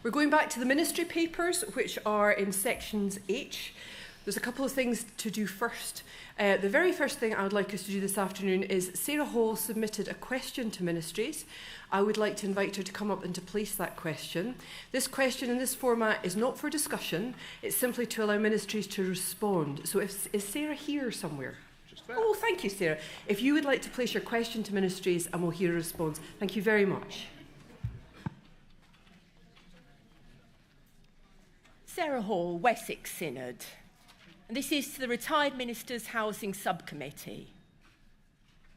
We're going back to the ministry papers, which are in sections H. There's a couple of things to do first. The very first thing I would like us to do this afternoon is Sarah Hall submitted a question to ministries. I would like to invite her to come up and to place that question. This question in this format is not for discussion, it's simply to allow ministries to respond. So is Sarah here somewhere? Oh, thank you, Sarah. If you would like to place your question to ministries and we'll hear a response. Thank you very much. Sarah Hall, Wessex Synod. And this is to the Retired Ministers Housing Subcommittee.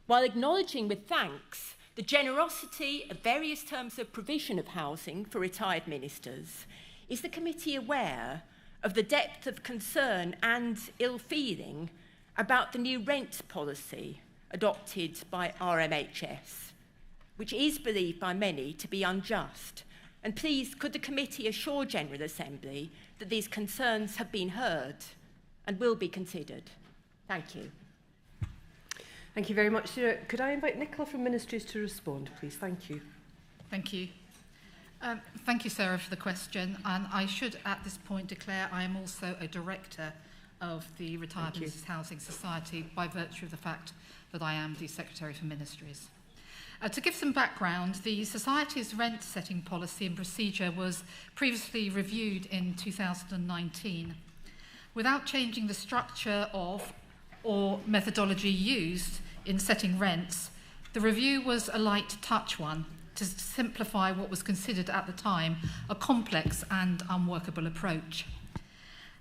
While acknowledging with thanks the generosity of various terms of provision of housing for retired ministers, is the committee aware of the depth of concern and ill-feeling about the new rent policy adopted by RMHS, which is believed by many to be unjust? And please, could the committee assure General Assembly that these concerns have been heard and will be considered? Thank you. Thank you very much, Sarah. Could I invite Nicola from Ministries to respond, please? Thank you. Thank you. Thank you, Sarah, for the question. And I should, at this point, declare I am also a director of the Retired Ministers Housing Society by virtue of the fact that I am the Secretary for Ministries. To give some background, the Society's rent-setting policy and procedure was previously reviewed in 2019. Without changing the structure of or methodology used in setting rents, the review was a light touch one to simplify what was considered at the time a complex and unworkable approach.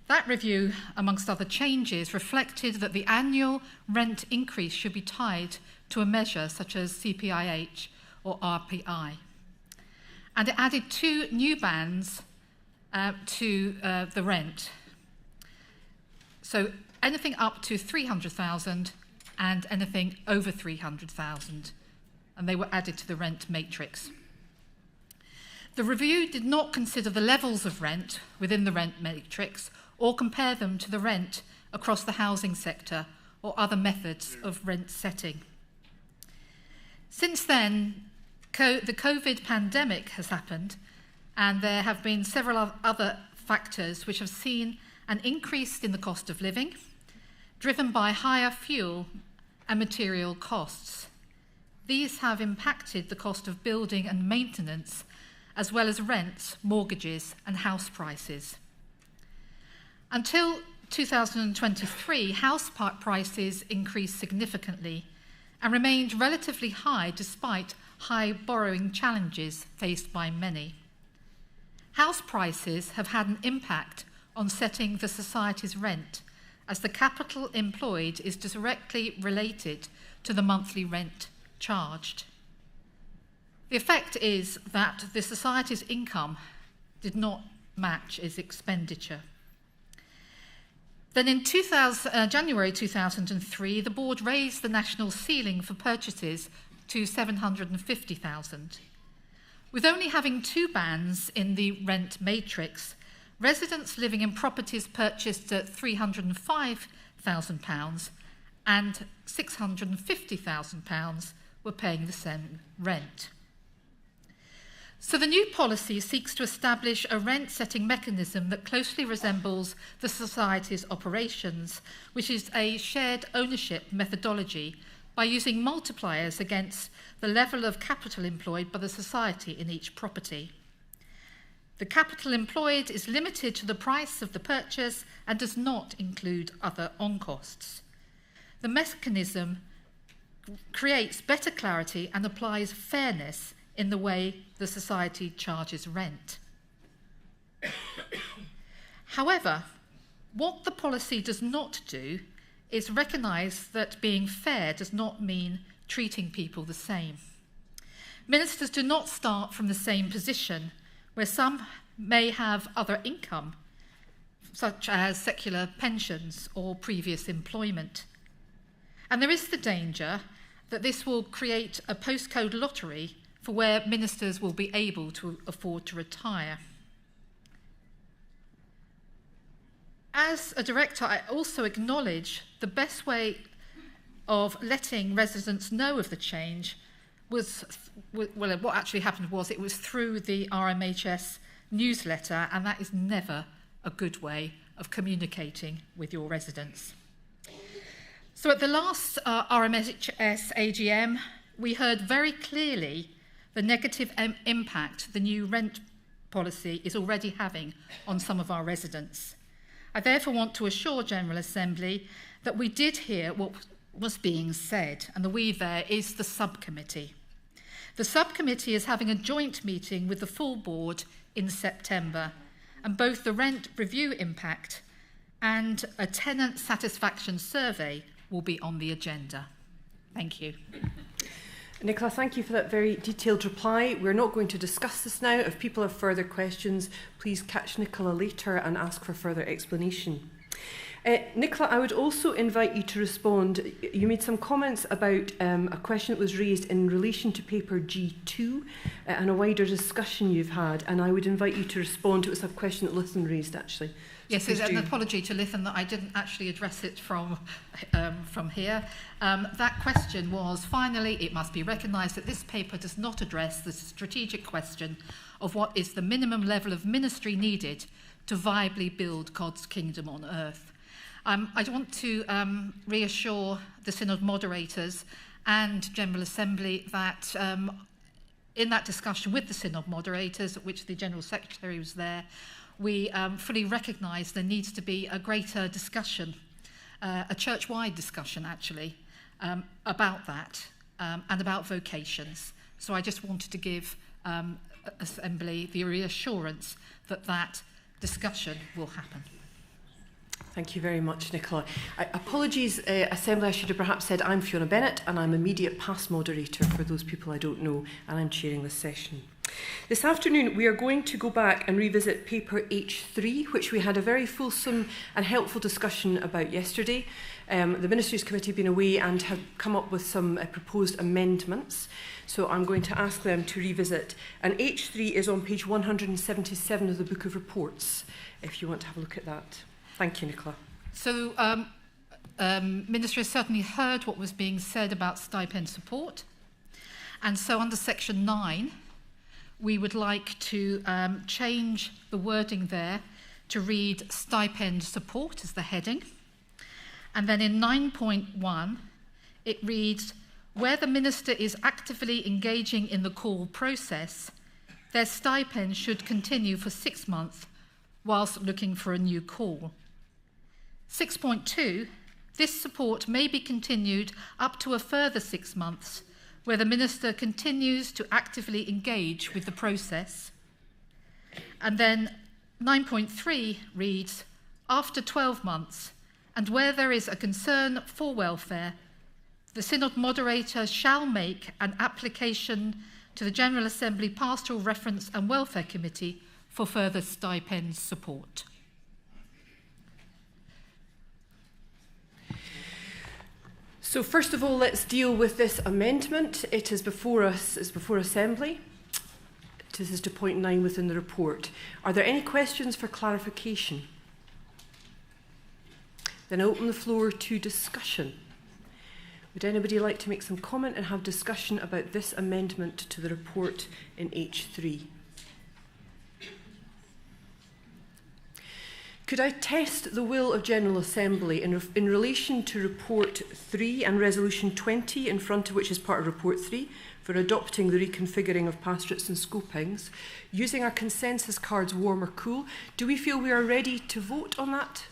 That review, amongst other changes, reflected that the annual rent increase should be tied to a measure such as CPIH or RPI. And it added 2 new bands to the rent. So anything up to 300,000 and anything over 300,000. And they were added to the rent matrix. The review did not consider the levels of rent within the rent matrix or compare them to the rent across the housing sector or other methods of rent setting. Since then, the COVID pandemic has happened, and there have been several other factors which have seen an increase in the cost of living, driven by higher fuel and material costs. These have impacted the cost of building and maintenance, as well as rents, mortgages, and house prices. Until 2023, house prices increased significantly and remained relatively high despite high borrowing challenges faced by many. House prices have had an impact on setting the Society's rent, as the capital employed is directly related to the monthly rent charged. The effect is that the Society's income did not match its expenditure. Then in January 2003, the board raised the national ceiling for purchases to 750,000. With only having 2 bands in the rent matrix, residents living in properties purchased at £305,000 and £650,000 were paying the same rent. So the new policy seeks to establish a rent-setting mechanism that closely resembles the Society's operations, which is a shared ownership methodology by using multipliers against the level of capital employed by the Society in each property. The capital employed is limited to the price of the purchase and does not include other on-costs. The mechanism creates better clarity and applies fairness in the way the Society charges rent. However, what the policy does not do is recognise that being fair does not mean treating people the same. Ministers do not start from the same position, where some may have other income, such as secular pensions or previous employment. And there is the danger that this will create a postcode lottery for where ministers will be able to afford to retire. As a director, I also acknowledge the best way of letting residents know of the change was, well, what actually happened was it was through the RMHS newsletter, and that is never a good way of communicating with your residents. So at the last RMHS AGM, we heard very clearly the negative impact the new rent policy is already having on some of our residents. I therefore want to assure General Assembly that we did hear what was being said, and the we there is the subcommittee. The subcommittee is having a joint meeting with the full board in September, and both the rent review impact and a tenant satisfaction survey will be on the agenda. Thank you. Nicola, thank you for that very detailed reply. We're not going to discuss this now. If people have further questions, please catch Nicola later and ask for further explanation. Nicola, I would also invite you to respond. You made some comments about a question that was raised in relation to paper G2 and a wider discussion you've had, and I would invite you to respond. It was a question that Lythan raised, actually. Yes, so an apology to Lythan that I didn't actually address it from here. That question was, finally, it must be recognised that this paper does not address the strategic question of what is the minimum level of ministry needed to viably build God's kingdom on earth. I want to reassure the Synod moderators and General Assembly that in that discussion with the Synod moderators, at which the General Secretary was there, we fully recognise there needs to be a greater discussion, a church-wide discussion actually, about that and about vocations. So I just wanted to give Assembly the reassurance that that discussion will happen. Thank you very much, Nicola. Apologies, Assembly, I should have perhaps said I'm Fiona Bennett and I'm immediate past moderator for those people I don't know, and I'm chairing this session. This afternoon we are going to go back and revisit paper H3, which we had a very fulsome and helpful discussion about yesterday. The Ministries Committee have been away and have come up with some proposed amendments, so I'm going to ask them to revisit. And H3 is on page 177 of the Book of Reports, if you want to have a look at that. Thank you, Nicola. So, Ministry has certainly heard what was being said about stipend support. And so under section 9, we would like to change the wording there to read stipend support as the heading. And then in 9.1, it reads, where the minister is actively engaging in the call process, their stipend should continue for 6 months whilst looking for a new call. 6.2, this support may be continued up to a further 6 months, where the minister continues to actively engage with the process. And then 9.3 reads, after 12 months, and where there is a concern for welfare, the Synod moderator shall make an application to the General Assembly Pastoral Reference and Welfare Committee for further stipend support. So first of all, let's deal with this amendment. It is before us, it's before Assembly. This is to point 9 within the report. Are there any questions for clarification? Then I open the floor to discussion. Would anybody like to make some comment and have discussion about this amendment to the report in H3? Could I test the will of General Assembly in relation to Report 3 and Resolution 20, in front of which is part of Report 3, for adopting the reconfiguring of pastorates and scopings, using our consensus cards warm or cool? Do we feel we are ready to vote on that?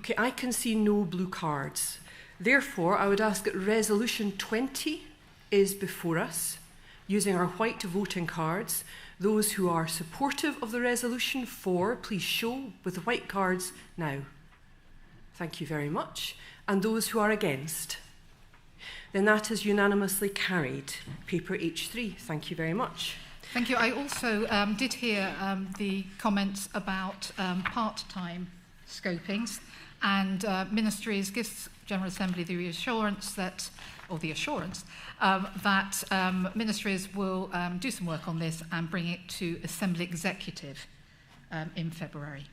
Okay, I can see no blue cards. Therefore, I would ask that Resolution 20 is before us, using our white voting cards. Those who are supportive of the resolution for, please show with the white cards now. Thank you very much. And those who are against? Then that is unanimously carried. Paper H3. Thank you very much. Thank you. I also did hear the comments about part-time scopings, and Ministries gives General Assembly the reassurance that, or the assurance, that Ministries will do some work on this and bring it to Assembly Executive in February.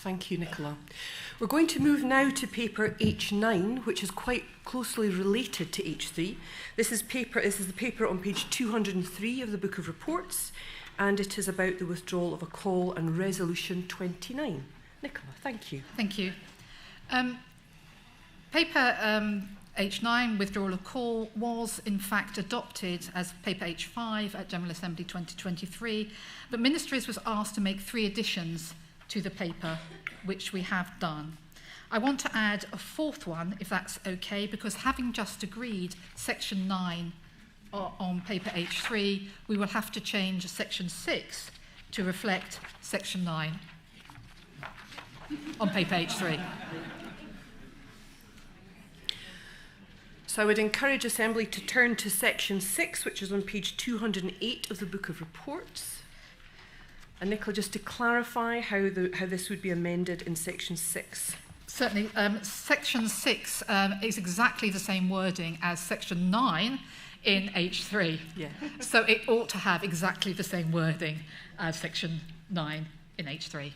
Thank you, Nicola. We're going to move now to paper H9, which is quite closely related to H3. This is the paper on page 203 of the Book of Reports, and it is about the withdrawal of a call and resolution 29. Nicola, thank you. Thank you. Paper H9, withdrawal of call, was in fact adopted as paper H5 at General Assembly 2023, but Ministries was asked to make 3 additions to the paper, which we have done. I want to add a 4th one, if that's okay, because having just agreed section 9 on paper H3, we will have to change section 6 to reflect section 9 on paper H3. So I would encourage Assembly to turn to section 6, which is on page 208 of the Book of Reports. And Nicola, just to clarify how this would be amended in section 6. Certainly. Section 6 is exactly the same wording as section 9 in H3. Yeah. So it ought to have exactly the same wording as section 9 in H3.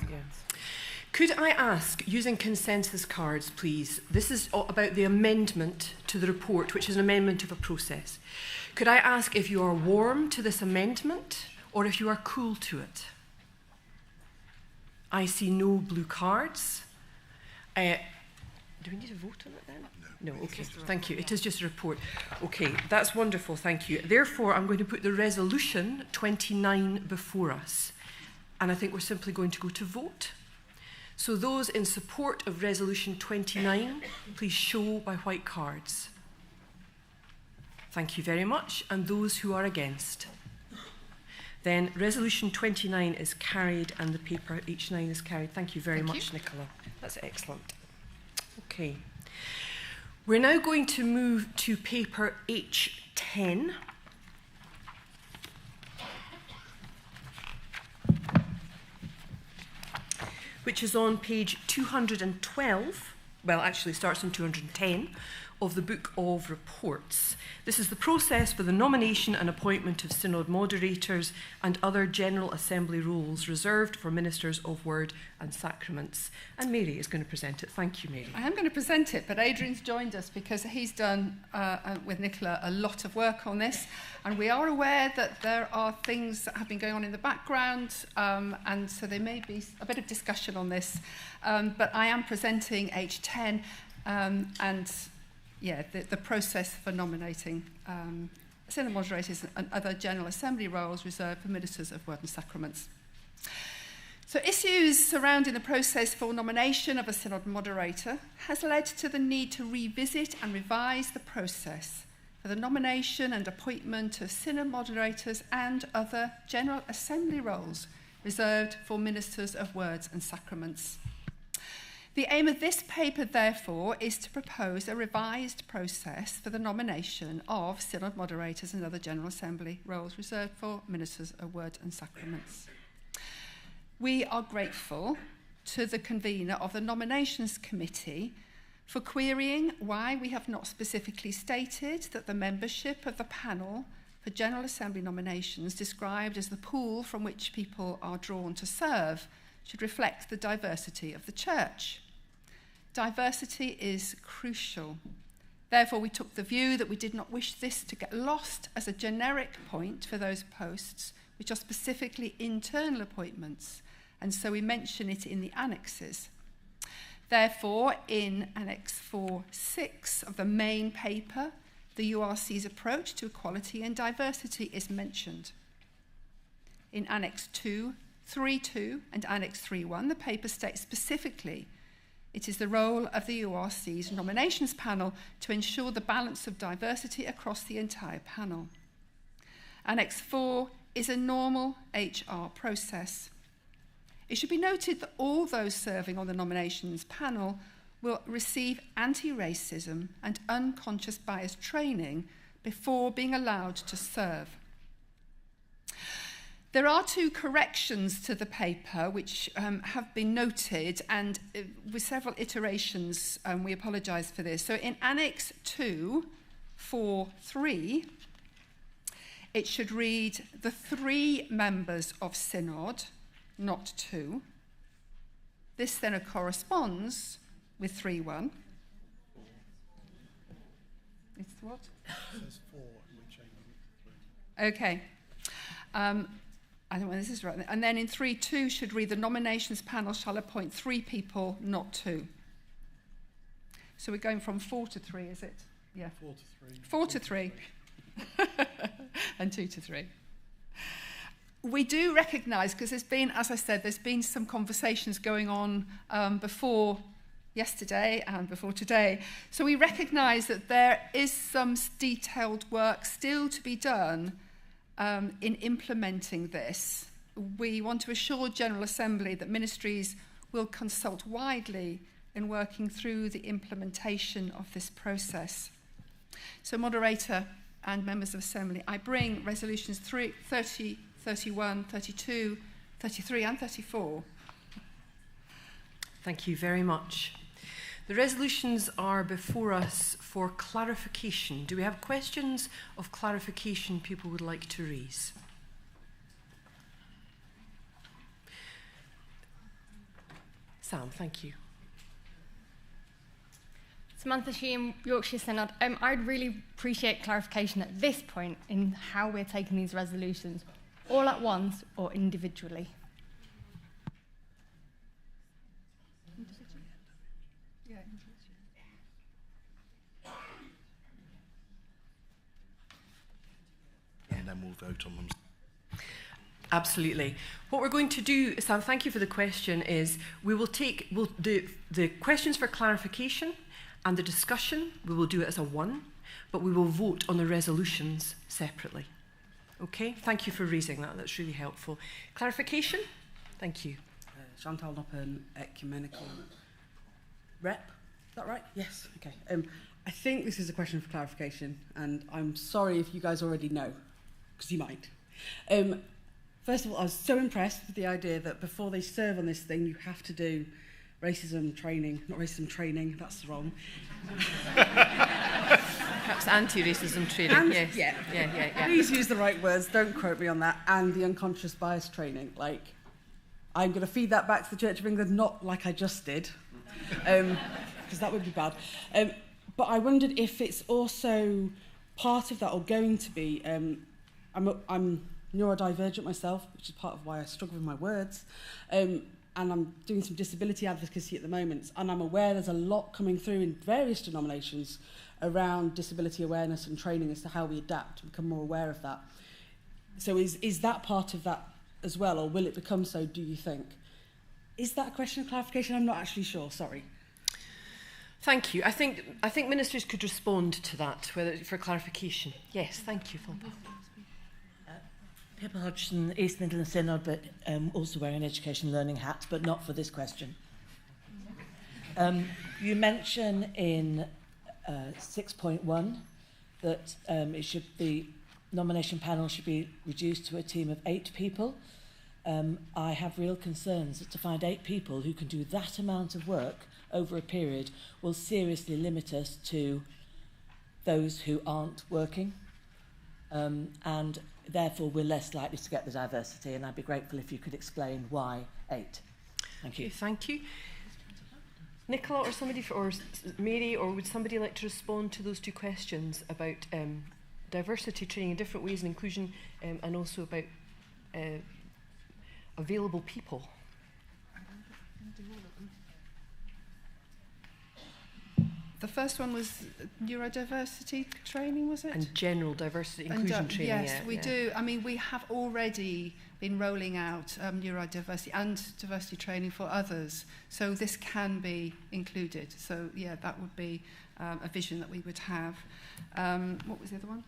Yes. Could I ask, using consensus cards, please, this is about the amendment to the report, which is an amendment of a process. Could I ask if you are warm to this amendment or if you are cool to it? I see no blue cards. Do we need to vote on it then? No, okay, thank you. It is just a report. Okay, that's wonderful, thank you. Therefore, I'm going to put the resolution 29 before us. And I think we're simply going to go to vote. So those in support of resolution 29, please show by white cards. Thank you very much. And those who are against. Then resolution 29 is carried and the paper H9 is carried. Thank you very much, Nicola. That's excellent. Okay. We're now going to move to paper H10. Which is on page 212, well, actually starts on 210, of the Book of Reports. This is the process for the nomination and appointment of synod moderators and other General Assembly roles reserved for ministers of word and sacraments. And Mary is going to present it. Thank you, Mary. I am going to present it, but Adrian's joined us because he's done, with Nicola, a lot of work on this. And we are aware that there are things that have been going on in the background, and so there may be a bit of discussion on this. But I am presenting H10, and yeah, the process for nominating synod moderators and other General Assembly roles reserved for ministers of word and sacraments. So issues surrounding the process for nomination of a synod moderator has led to the need to revisit and revise the process for the nomination and appointment of synod moderators and other General Assembly roles reserved for ministers of words and sacraments. The aim of this paper, therefore, is to propose a revised process for the nomination of synod moderators and other General Assembly roles reserved for ministers of word and sacraments. We are grateful to the convener of the Nominations Committee for querying why we have not specifically stated that the membership of the panel for General Assembly nominations, described as the pool from which people are drawn to serve, should reflect the diversity of the Church. Diversity is crucial. Therefore, we took the view that we did not wish this to get lost as a generic point for those posts which are specifically internal appointments, and so we mention it in the annexes. Therefore, in Annex 4.6 of the main paper, the URC's approach to equality and diversity is mentioned. In Annex 2.3.2 and Annex 3.1, the paper states specifically it is the role of the URC's nominations panel to ensure the balance of diversity across the entire panel. Annex 4 is a normal HR process. It should be noted that all those serving on the nominations panel will receive anti-racism and unconscious bias training before being allowed to serve. There are 2 corrections to the paper which have been noted, and with several iterations, we apologise for this. So in Annex 2.4.3, it should read the 3 members of synod, not 2. This then corresponds with 3.1. It's what? It says 4 and we're changing it to 3. Okay. I don't know whether this is right. And then in 3.2 should read the nominations panel shall appoint 3 people, not 2. So we're going from 4 to 3, is it? Yeah. 4 to 3. 4 to 3. And 2 to 3. We do recognise, because there's been, as I said, there's been some conversations going on before yesterday and before today. So we recognise that there is some detailed work still to be done in implementing this. We want to assure General Assembly that ministries will consult widely in working through the implementation of this process. So, Moderator and members of Assembly, I bring resolutions 30, 31, 32, 33 and 34. Thank you very much. The resolutions are before us for clarification. Do we have questions of clarification people would like to raise? Sam, thank you. Samantha Sheehan, Yorkshire Synod. I'd really appreciate clarification at this point in how we're taking these resolutions, all at once or individually. And then we'll vote on them. Absolutely. What we're going to do, Sam, thank you for the question, is we'll do the questions for clarification and the discussion, we will do it as a one, but we will vote on the resolutions separately. Okay, thank you for raising that, that's really helpful. Clarification? Thank you. Chantal Noppen, Ecumenical Rep, is that right? Yes, okay. I think this is a question for clarification, and I'm sorry if you guys already know, because you might. First of all, I was so impressed with the idea that before they serve on this thing, you have to do racism training, not racism training, that's wrong. Perhaps anti-racism training, yes. Yeah. Please use the right words, don't quote me on that, and the unconscious bias training. Like, I'm going to feed that back to the Church of England, not like I just did, because that would be bad. But I wondered if it's also part of that, or going to be, I'm neurodivergent myself, which is part of why I struggle with my words, and I'm doing some disability advocacy at the moment, and I'm aware there's a lot coming through in various denominations around disability awareness and training as to how we adapt and become more aware of that. So is that part of that as well, or will it become so, do you think? Is that a question of clarification? I'm not actually sure, sorry. Thank you. I think ministers could respond to that, whether for clarification. Yes, thank you, Philippa. Pippa Hodgson, East Midlands Synod, but also wearing an education learning hat, but not for this question. You mention in 6.1 that the nomination panel should be reduced to a team of 8 people. I have real concerns that to find 8 people who can do that amount of work over a period will seriously limit us to those who aren't working. And therefore we're less likely to get the diversity, and I'd be grateful if you could explain why 8. Thank you. Okay, thank you. Nicola or somebody, or Mary, or would somebody like to respond to those 2 questions about diversity training in different ways and inclusion, and also about available people? The first one was neurodiversity training, was it? And general diversity inclusion training. Yes, we do. I mean, we have already been rolling out neurodiversity and diversity training for others. So this can be included. So, yeah, that would be a vision that we would have. What was the other one?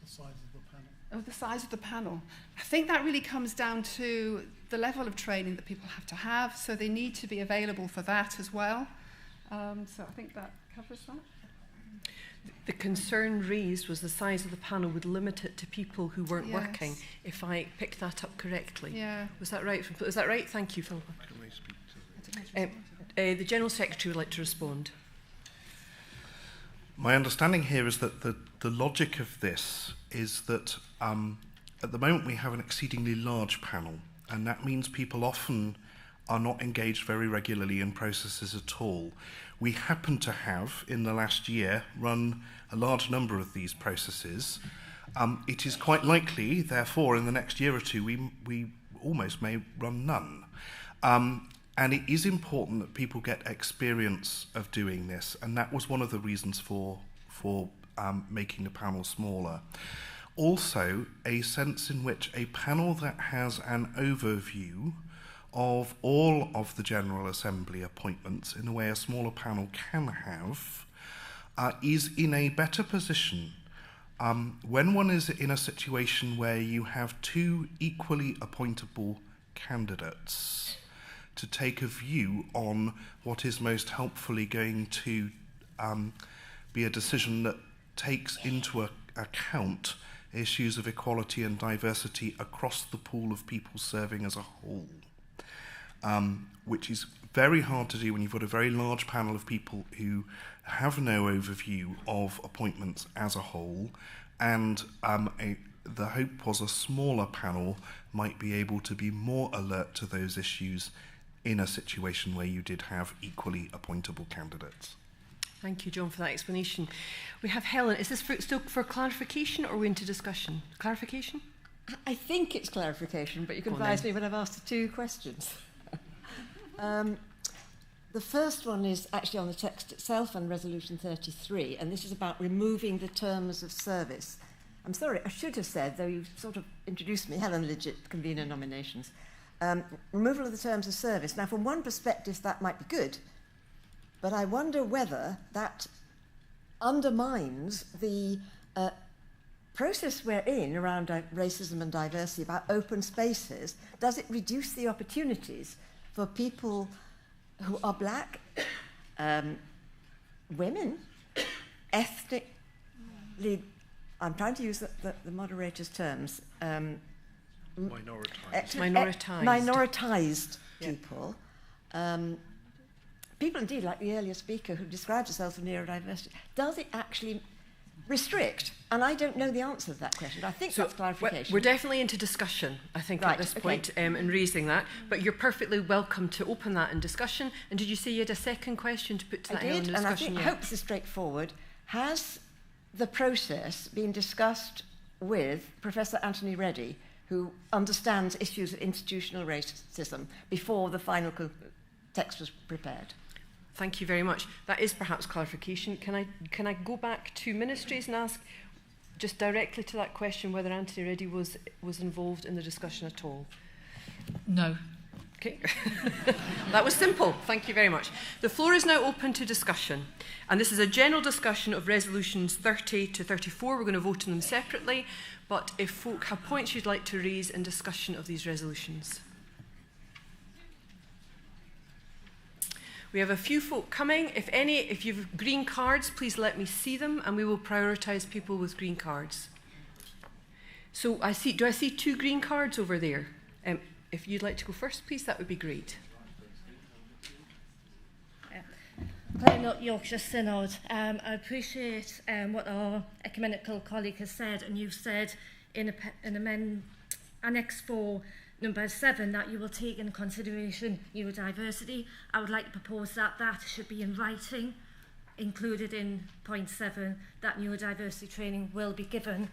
The size of the panel. Oh, the size of the panel. I think that really comes down to the level of training that people have to have. So they need to be available for that as well. So I think that covers that. The concern raised was the size of the panel would limit it to people who weren't working, if I picked that up correctly. Yeah. Was that right? Is that right? Thank you, Philippa. Can we speak to The General Secretary would like to respond. My understanding here is that the logic of this is that at the moment we have an exceedingly large panel, and that means people often are not engaged very regularly in processes at all. We happen to have, in the last year, run a large number of these processes. It is quite likely, therefore, in the next year or two, we almost may run none. And it is important that people get experience of doing this, and that was one of the reasons for making the panel smaller. Also, a sense in which a panel that has an overview of all of the General Assembly appointments, in a way a smaller panel can have, is in a better position when one is in a situation where you have two equally appointable candidates to take a view on what is most helpfully going to be a decision that takes into account issues of equality and diversity across the pool of people serving as a whole, which is very hard to do when you've got a very large panel of people who have no overview of appointments as a whole, and the hope was a smaller panel might be able to be more alert to those issues in a situation where you did have equally appointable candidates. Thank you, John, for that explanation. We have Helen. Is this still for clarification, or are we into discussion? Clarification? I think it's clarification, but you can advise me when I've asked the two questions. The first one is actually on the text itself and Resolution 33, and this is about removing the terms of service. I'm sorry, I should have said, though you sort of introduced me, Helen Lidgett, convener nominations. Removal of the terms of service. Now, from one perspective, that might be good, but I wonder whether that undermines the process we're in around racism and diversity, about open spaces. Does it reduce the opportunities for people who are black, women, ethnically, I'm trying to use the moderator's terms, minoritized people, people indeed like the earlier speaker who described herself as neurodiversity. Does it actually restrict? And I don't know the answer to that question. I think that's clarification. We're definitely into discussion, I think, right, at this point, in raising that. But you're perfectly welcome to open that in discussion. And did you say you had a second question to put to that in discussion? And I hope this is straightforward. Has the process been discussed with Professor Anthony Reddy, who understands issues of institutional racism, before the final text was prepared? Thank you very much. That is perhaps clarification. Can I go back to ministries and ask just directly to that question whether Anthony Reddy was involved in the discussion at all? No. Okay. That was simple. Thank you very much. The floor is now open to discussion. And this is a general discussion of resolutions 30 to 34. We're going to vote on them separately. But if folk have points you'd like to raise in discussion of these resolutions. We have a few folk coming. If you've green cards, please let me see them, and we will prioritise people with green cards. So do I see two green cards over there? If you'd like to go first, please, that would be great. Not Yorkshire Synod. I appreciate what our ecumenical colleague has said, and you've said in Annex 4, Number 7, that you will take into consideration neurodiversity. I would like to propose that that should be in writing, included in point 7, that neurodiversity training will be given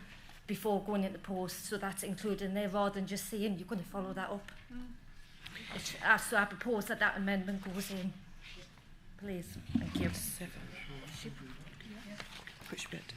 before going into post, so that's included in there rather than just saying you're going to follow that up. So I propose that that amendment goes in. Please. Thank you. 7. Which bit?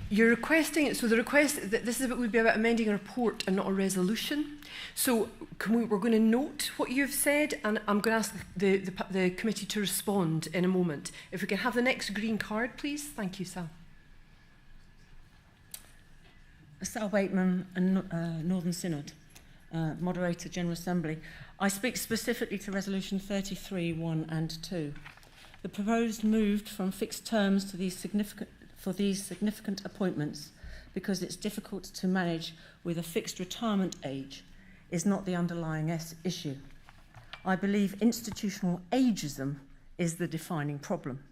You're requesting, so the request, this would be about amending a report and not a resolution. So we're going to note what you've said, and I'm going to ask the committee to respond in a moment. If we can have the next green card, please. Thank you, Sal. Sal Wakeman, Northern Synod, Moderator, General Assembly. I speak specifically to Resolution 33, 1 and 2. The proposed move from fixed terms to these significant appointments, because it's difficult to manage with a fixed retirement age, is not the underlying issue. I believe institutional ageism is the defining problem.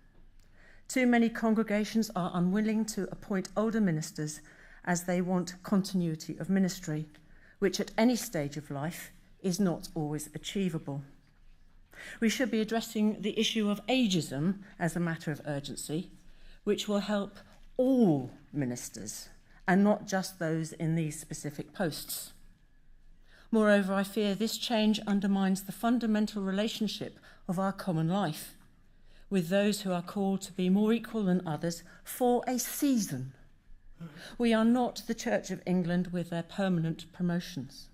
Too many congregations are unwilling to appoint older ministers as they want continuity of ministry, which at any stage of life is not always achievable. We should be addressing the issue of ageism as a matter of urgency, which will help all ministers and not just those in these specific posts. Moreover, I fear this change undermines the fundamental relationship of our common life with those who are called to be more equal than others for a season. We are not the Church of England with their permanent promotions.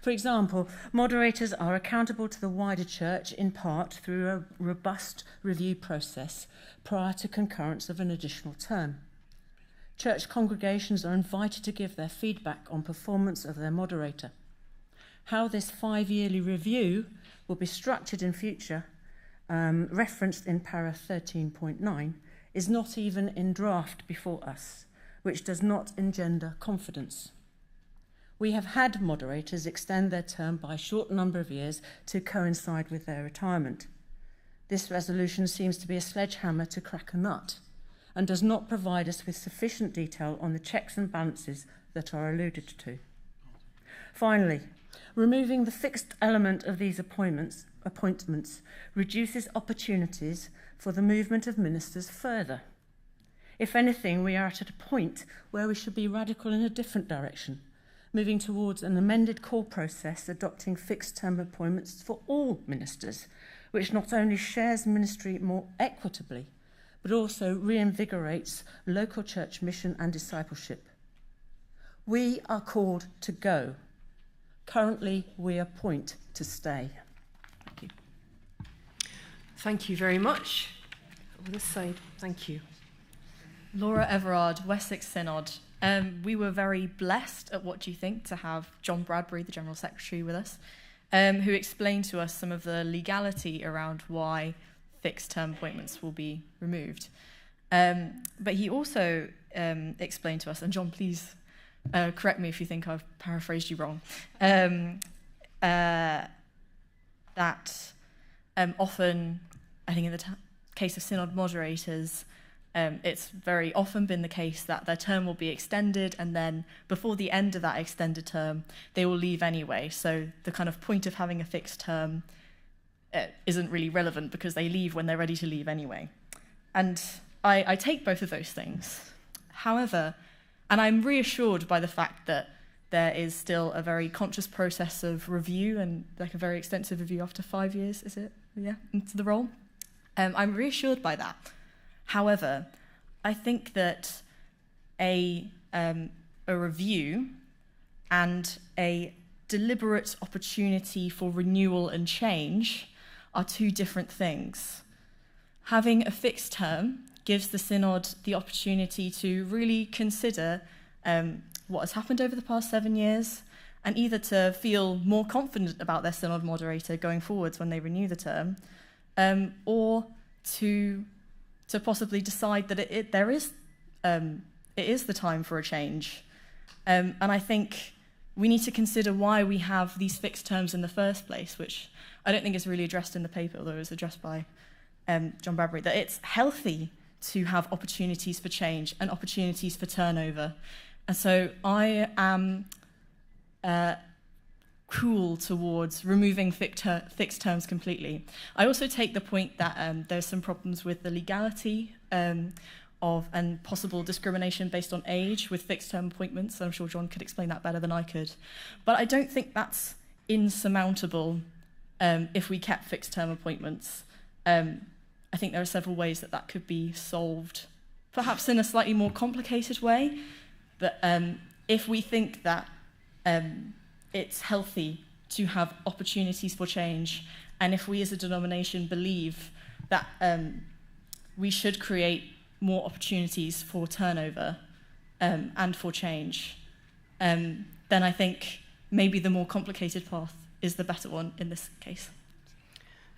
For example, moderators are accountable to the wider church in part through a robust review process prior to concurrence of an additional term. Church congregations are invited to give their feedback on performance of their moderator. How this 5-yearly review will be structured in future, referenced in para 13.9, is not even in draft before us, which does not engender confidence. We have had moderators extend their term by a short number of years to coincide with their retirement. This resolution seems to be a sledgehammer to crack a nut and does not provide us with sufficient detail on the checks and balances that are alluded to. Finally, removing the fixed element of these appointments reduces opportunities for the movement of ministers further. If anything, we are at a point where we should be radical in a different direction, moving towards an amended core process adopting fixed-term appointments for all ministers, which not only shares ministry more equitably, but also reinvigorates local church mission and discipleship. We are called to go. Currently, we appoint to stay. Thank you. Thank you very much. On this side, thank you. Laura Everard, Wessex Synod. We were very blessed at What Do You Think to have John Bradbury, the General Secretary, with us, who explained to us some of the legality around why fixed-term appointments will be removed. But he also explained to us, and John, please correct me if you think I've paraphrased you wrong, that often, I think in the case of synod moderators, it's very often been the case that their term will be extended, and then before the end of that extended term, they will leave anyway. So the kind of point of having a fixed term isn't really relevant because they leave when they're ready to leave anyway. And I take both of those things. However, and I'm reassured by the fact that there is still a very conscious process of review, and like a very extensive review after 5 years, is it? Yeah, into the role. I'm reassured by that. However, I think that a review and a deliberate opportunity for renewal and change are two different things. Having a fixed term gives the synod the opportunity to really consider what has happened over the past 7 years, and either to feel more confident about their synod moderator going forwards when they renew the term, or to possibly decide that it is the time for a change. And I think we need to consider why we have these fixed terms in the first place, which I don't think is really addressed in the paper, although it was addressed by John Bradbury, that it's healthy to have opportunities for change and opportunities for turnover. And so I am cool towards removing fixed terms completely. I also take the point that there's some problems with the legality of and possible discrimination based on age with fixed term appointments. I'm sure John could explain that better than I could. But I don't think that's insurmountable if we kept fixed term appointments. I think there are several ways that could be solved, perhaps in a slightly more complicated way. But if we think that it's healthy to have opportunities for change, and if we as a denomination believe that we should create more opportunities for turnover and for change, then I think maybe the more complicated path is the better one in this case.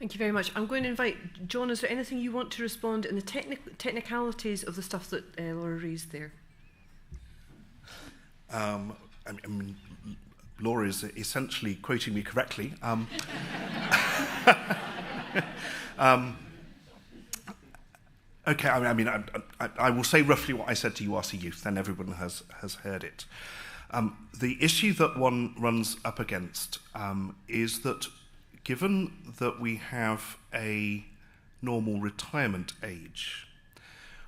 Thank you very much. I'm going to invite John. Is there anything you want to respond in the technicalities of the stuff that Laura raised there? I mean, Laura is essentially quoting me correctly. Okay, I will say roughly what I said to URC Youth, then everyone has heard it. The issue that one runs up against is that given that we have a normal retirement age,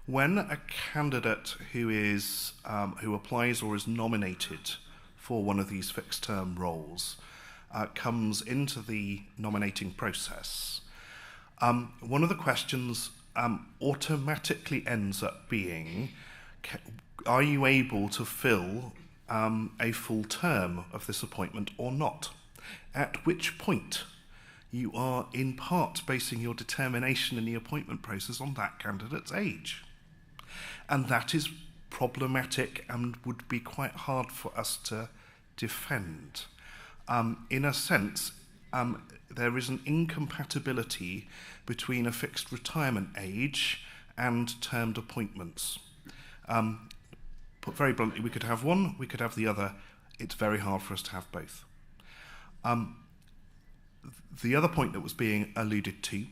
when a candidate who applies or is nominated for one of these fixed-term roles comes into the nominating process, one of the questions automatically ends up being, are you able to fill a full term of this appointment or not? At which point you are in part basing your determination in the appointment process on that candidate's age. And that is problematic and would be quite hard for us to defend. In a sense, there is an incompatibility between a fixed retirement age and termed appointments. Put very bluntly, we could have one, we could have the other. It's very hard for us to have both. The other point that was being alluded to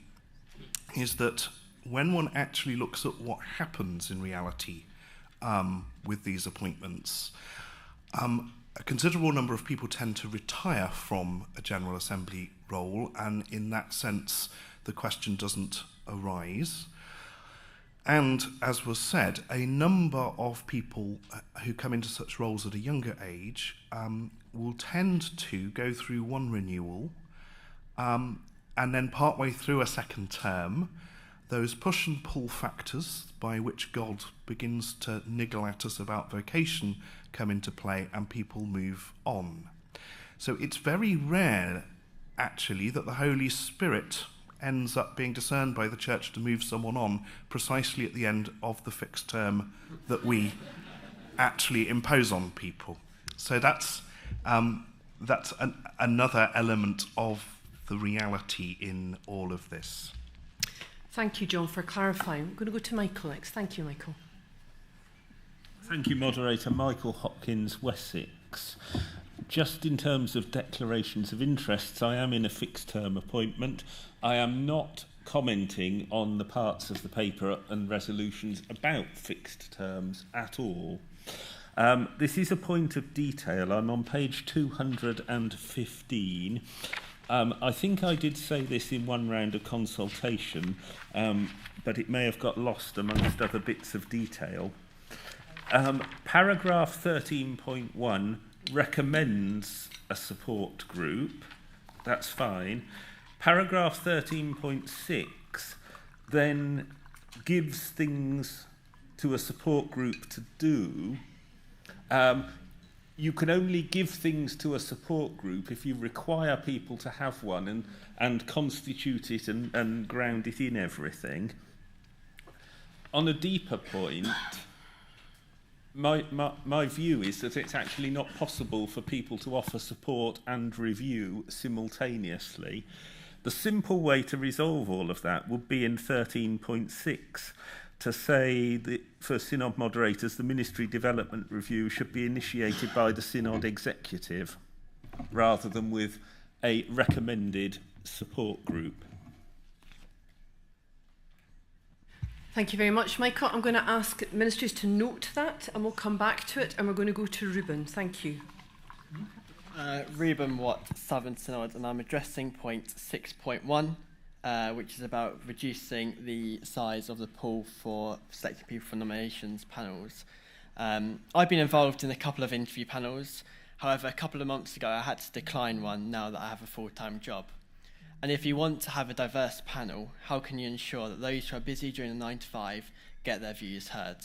is that when one actually looks at what happens in reality with these appointments, a considerable number of people tend to retire from a General Assembly role, and in that sense, the question doesn't arise. And, as was said, a number of people who come into such roles at a younger age will tend to go through one renewal, and then partway through a second term, those push and pull factors by which God begins to niggle at us about vocation come into play and people move on. So it's very rare, actually, that the Holy Spirit ends up being discerned by the church to move someone on precisely at the end of the fixed term that we actually impose on people. So that's another element of the reality in all of this. Thank you, John, for clarifying. I'm going to go to Michael next. Thank you, Michael. Thank you, Moderator. Michael Hopkins, Wessex. Just in terms of declarations of interests, I am in a fixed-term appointment. I am not commenting on the parts of the paper and resolutions about fixed terms at all. This is a point of detail. I'm on page 215. I think I did say this in one round of consultation, but it may have got lost amongst other bits of detail. Paragraph 13.1 recommends a support group. That's fine. Paragraph 13.6 then gives things to a support group to do. You can only give things to a support group if you require people to have one and constitute it and ground it in everything. On a deeper point, my view is that it's actually not possible for people to offer support and review simultaneously. The simple way to resolve all of that would be in 13.6 to say that for synod moderators, the ministry development review should be initiated by the synod executive rather than with a recommended support group. Thank you very much, Michael. I'm going to ask ministers to note that, and we'll come back to it, and we're going to go to Ruben. Thank you. Ruben Watt, Southern Synod, and I'm addressing point 6.1, which is about reducing the size of the pool for selecting people for nominations panels. I've been involved in a couple of interview panels. However, a couple of months ago, I had to decline one now that I have a full-time job. And if you want to have a diverse panel, how can you ensure that those who are busy during the 9 to 5 get their views heard?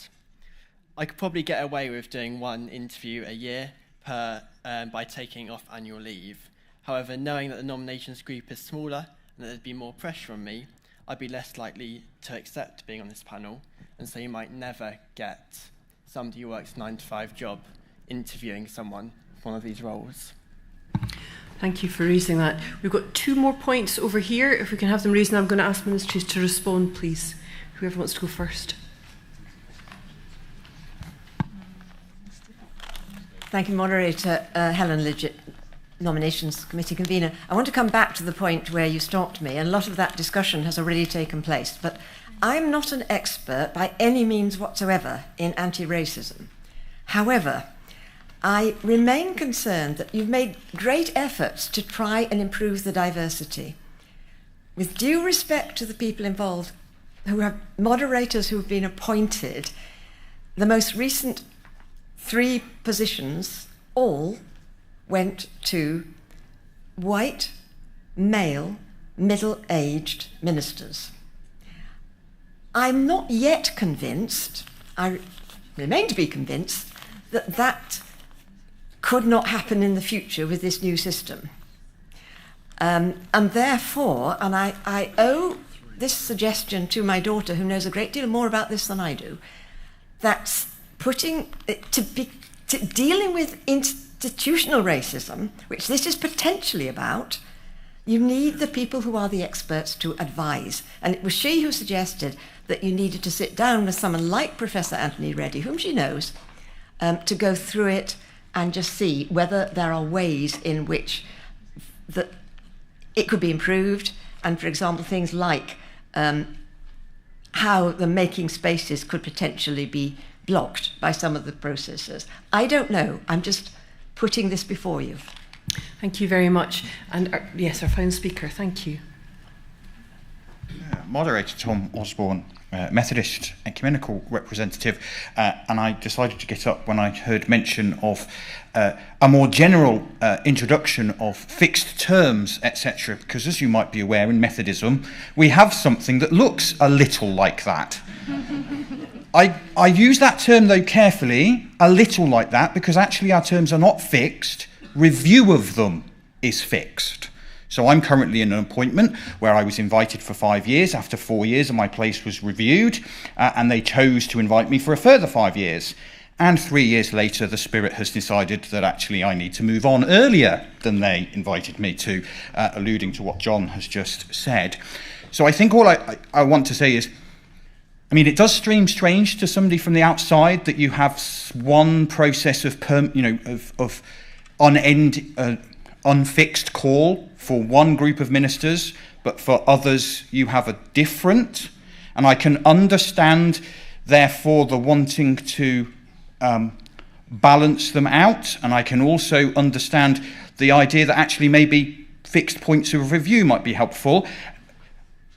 I could probably get away with doing one interview a year by taking off annual leave. However, knowing that the nominations group is smaller and that there'd be more pressure on me, I'd be less likely to accept being on this panel, and so you might never get somebody who works a 9 to 5 job interviewing someone for one of these roles. Thank you for raising that. We've got 2 more points over here. If we can have them raised, and I'm going to ask ministries to respond, please. Whoever wants to go first. Thank you, Moderator. Helen Lidgett, Nominations Committee Convener. I want to come back to the point where you stopped me, and a lot of that discussion has already taken place, but I'm not an expert by any means whatsoever in anti-racism. However, I remain concerned that you've made great efforts to try and improve the diversity. With due respect to the people involved, who have moderators who have been appointed, the most recent 3 positions all went to white, male, middle-aged ministers. I'm not yet convinced, I remain to be convinced, that that could not happen in the future with this new system. And therefore, and I owe this suggestion to my daughter, who knows a great deal more about this than I do, that dealing with institutional racism, which this is potentially about, you need the people who are the experts to advise. And it was she who suggested that you needed to sit down with someone like Professor Anthony Reddy, whom she knows, to go through it and just see whether there are ways in which it could be improved. And, for example, things like how the making spaces could potentially be blocked by some of the processes. I don't know. I'm just putting this before you. Thank you very much. And yes, our final speaker. Thank you. Moderator Tom Osborne, Methodist Ecumenical Representative, and I decided to get up when I heard mention of a more general introduction of fixed terms, etc., because as you might be aware, in Methodism, we have something that looks a little like that. I use that term, though, carefully, a little like that, because actually our terms are not fixed. Review of them is fixed. So I'm currently in an appointment where I was invited for 5 years. After 4 years, my place was reviewed, and they chose to invite me for a further 5 years. And 3 years later, the Spirit has decided that actually I need to move on earlier than they invited me to, alluding to what John has just said. So I think all I want to say is, I mean, it does seem strange to somebody from the outside that you have one process of unfixed call for one group of ministers, but for others you have a different. And I can understand, therefore, the wanting to balance them out. And I can also understand the idea that actually maybe fixed points of review might be helpful.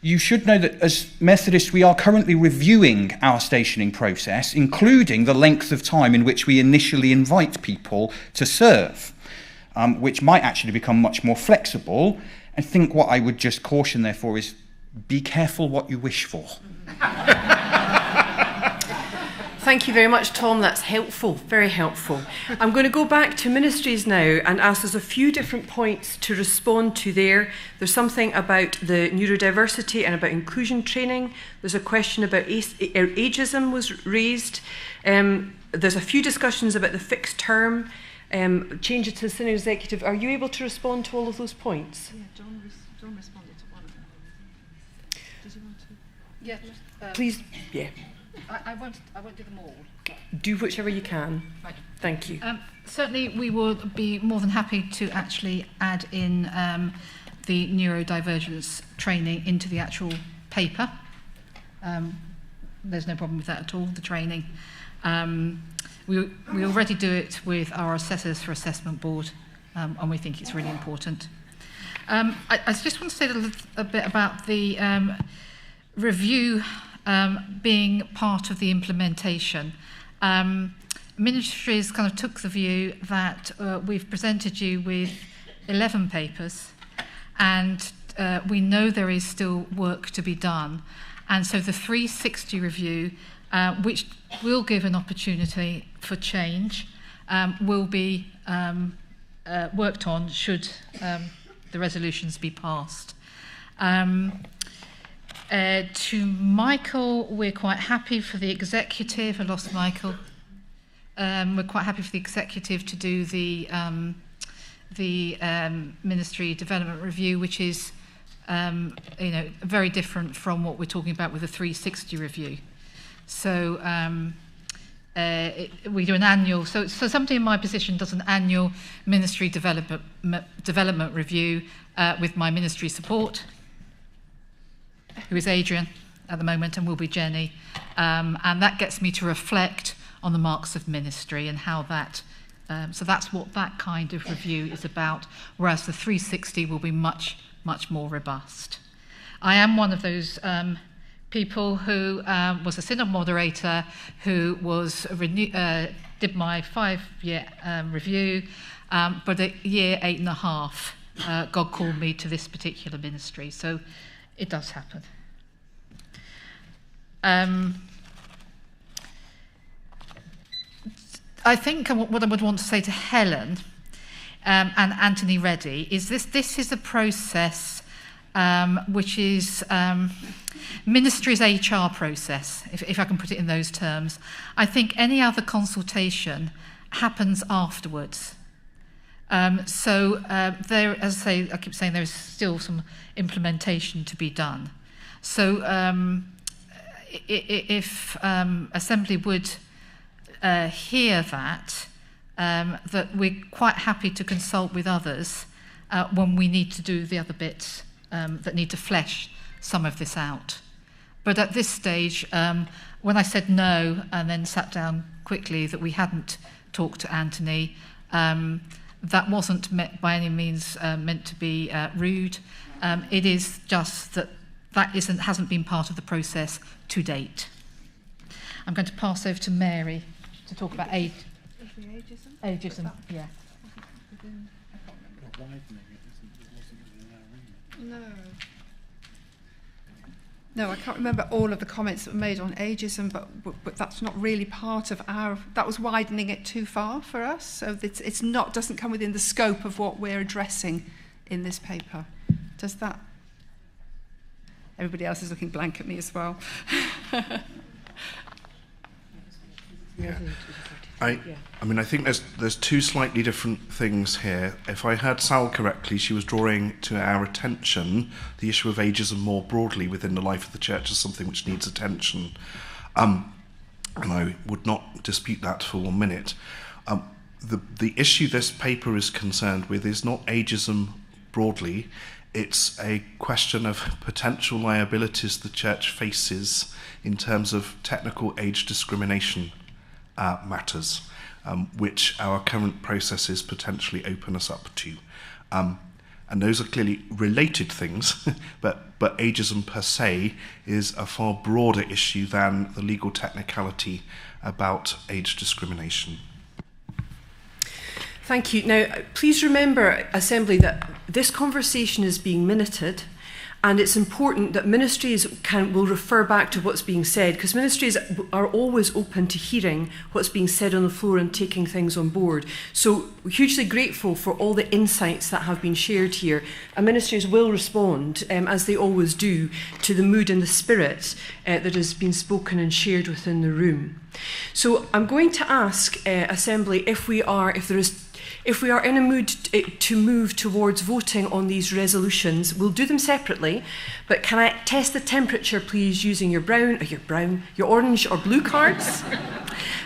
You should know that as Methodists, we are currently reviewing our stationing process, including the length of time in which we initially invite people to serve, which might actually become much more flexible. I think what I would just caution, therefore, is be careful what you wish for. Thank you very much, Tom. That's helpful, very helpful. I'm going to go back to ministries now and ask us a few different points to respond to there. There's something about the neurodiversity and about inclusion training. There's a question about ageism was raised. There's a few discussions about the fixed term, change it to the senior executive. Are you able to respond to all of those points? Yeah, John responded to one of them. Did you want to? Yeah. Please, yeah. I won't do them all. Do whichever you can. Right. Thank you. Certainly, we would be more than happy to actually add in the neurodivergence training into the actual paper. There's no problem with that at all, the training. We already do it with our Assessors for Assessment Board, and we think it's really important. I just want to say a bit about the review being part of the implementation. Ministries kind of took the view that we've presented you with 11 papers, and we know there is still work to be done. And so the 360 review, which will give an opportunity for change, will be worked on should the resolutions be passed. To Michael, we're quite happy for the executive. I lost Michael. We're quite happy for the executive to do the the Ministry Development Review, which is very different from what we're talking about with the 360 review. So we do an annual, so somebody in my position does an annual Ministry Development Review with my ministry support, who is Adrian at the moment and will be Jenny, and that gets me to reflect on the marks of ministry and how that, so that's what that kind of review is about, whereas the 360 will be much, much more robust. I am one of those people who was a synod moderator who was did my 5-year review, but at year 8.5, God called me to this particular ministry, so it does happen. I think what I would want to say to Helen and Anthony Reddy is this is a process which is ministry's HR process, if I can put it in those terms. I think any other consultation happens afterwards. So there, as I keep saying, there is still some implementation to be done. So if Assembly would hear that we're quite happy to consult with others when we need to do the other bits that need to flesh some of this out. But at this stage, when I said no and then sat down quickly that we hadn't talked to Anthony, that wasn't by any means meant to be rude. It is just that hasn't been part of the process to date. I'm going to pass over to Mary to talk about ageism. Ageism, yeah. No, I can't remember all of the comments that were made on ageism, but that's not really part of that was widening it too far for us. So it's not, doesn't come within the scope of what we're addressing in this paper. Does that? Everybody else is looking blank at me as well. Yeah. I mean, I think there's two slightly different things here. If I heard Sal correctly, she was drawing to our attention the issue of ageism more broadly within the life of the church as something which needs attention. And I would not dispute that for 1 minute. The issue this paper is concerned with is not ageism broadly. It's a question of potential liabilities the church faces in terms of technical age discrimination matters, which our current processes potentially open us up to. And those are clearly related things, but ageism per se is a far broader issue than the legal technicality about age discrimination. Thank you. Now, please remember, Assembly, that this conversation is being minuted, and it's important that ministries will refer back to what's being said, because ministries are always open to hearing what's being said on the floor and taking things on board. So we're hugely grateful for all the insights that have been shared here, and ministries will respond, as they always do, to the mood and the spirit that has been spoken and shared within the room. So I'm going to ask Assembly if we are in a mood to move towards voting on these resolutions. We'll do them separately, but can I test the temperature, please, using your orange or blue cards?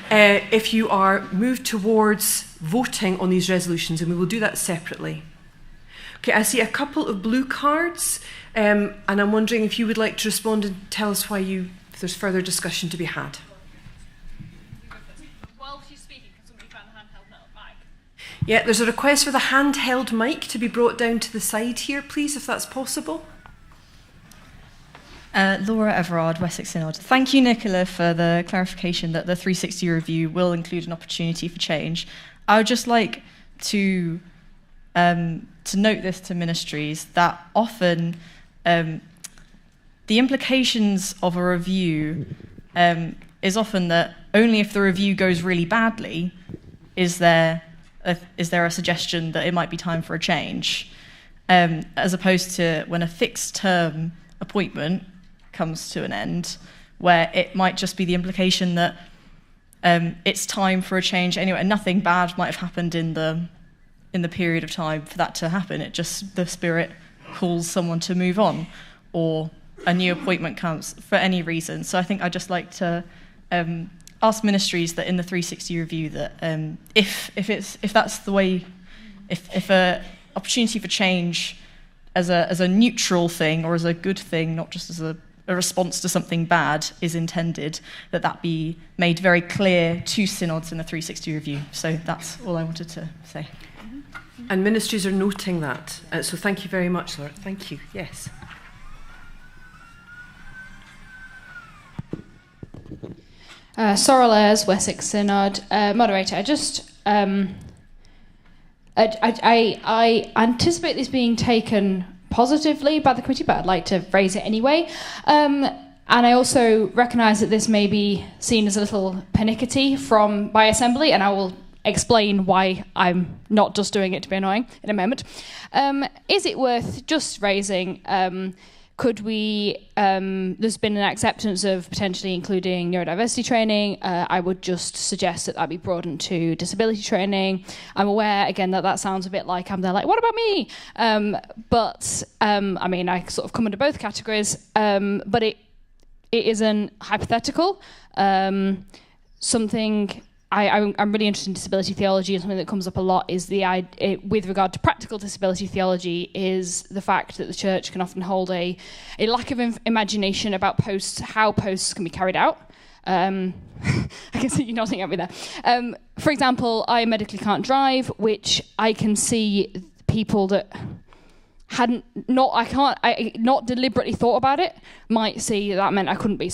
If you are moved towards voting on these resolutions, and we will do that separately. Okay, I see a couple of blue cards, and I'm wondering if you would like to respond and tell us why if there's further discussion to be had. Yeah, there's a request for the handheld mic to be brought down to the side here, please, if that's possible. Laura Everard, Wessex Synod. Thank you, Nicola, for the clarification that the 360 review will include an opportunity for change. I would just like to note this to ministries, that often the implications of a review is often that only if the review goes really badly is there a suggestion that it might be time for a change, as opposed to when a fixed term appointment comes to an end, where it might just be the implication that it's time for a change anyway, and nothing bad might have happened in the in the period of time for that to happen. It just, the Spirit calls someone to move on, or a new appointment comes for any reason. So I think I'd just like to ask ministries that in the 360 review that if that's the way, if a opportunity for change as a neutral thing or as a good thing, not just as a response to something bad, is intended, that be made very clear to synods in the 360 review. So that's all I wanted to say. And ministries are noting that. So thank you very much, Laura. Thank you. Yes. Sorrel Ayres, Wessex Synod. Moderator, I anticipate this being taken positively by the committee, but I'd like to raise it anyway. And I also recognise that this may be seen as a little pernickety by Assembly, and I will explain why I'm not just doing it to be annoying in a moment. Is it worth just raising, could we, there's been an acceptance of potentially including neurodiversity training. I would just suggest that be broadened to disability training. I'm aware, again, that sounds a bit like I'm there like, what about me? But I mean, I sort of come under both categories, but it isn't hypothetical. Something I'm really interested in disability theology, and something that comes up a lot is with regard to practical disability theology, is the fact that the church can often hold a lack of imagination about how posts can be carried out. I can see you nodding at me there. For example, I medically can't drive, which I can see people that not deliberately thought about it might see that meant I couldn't be,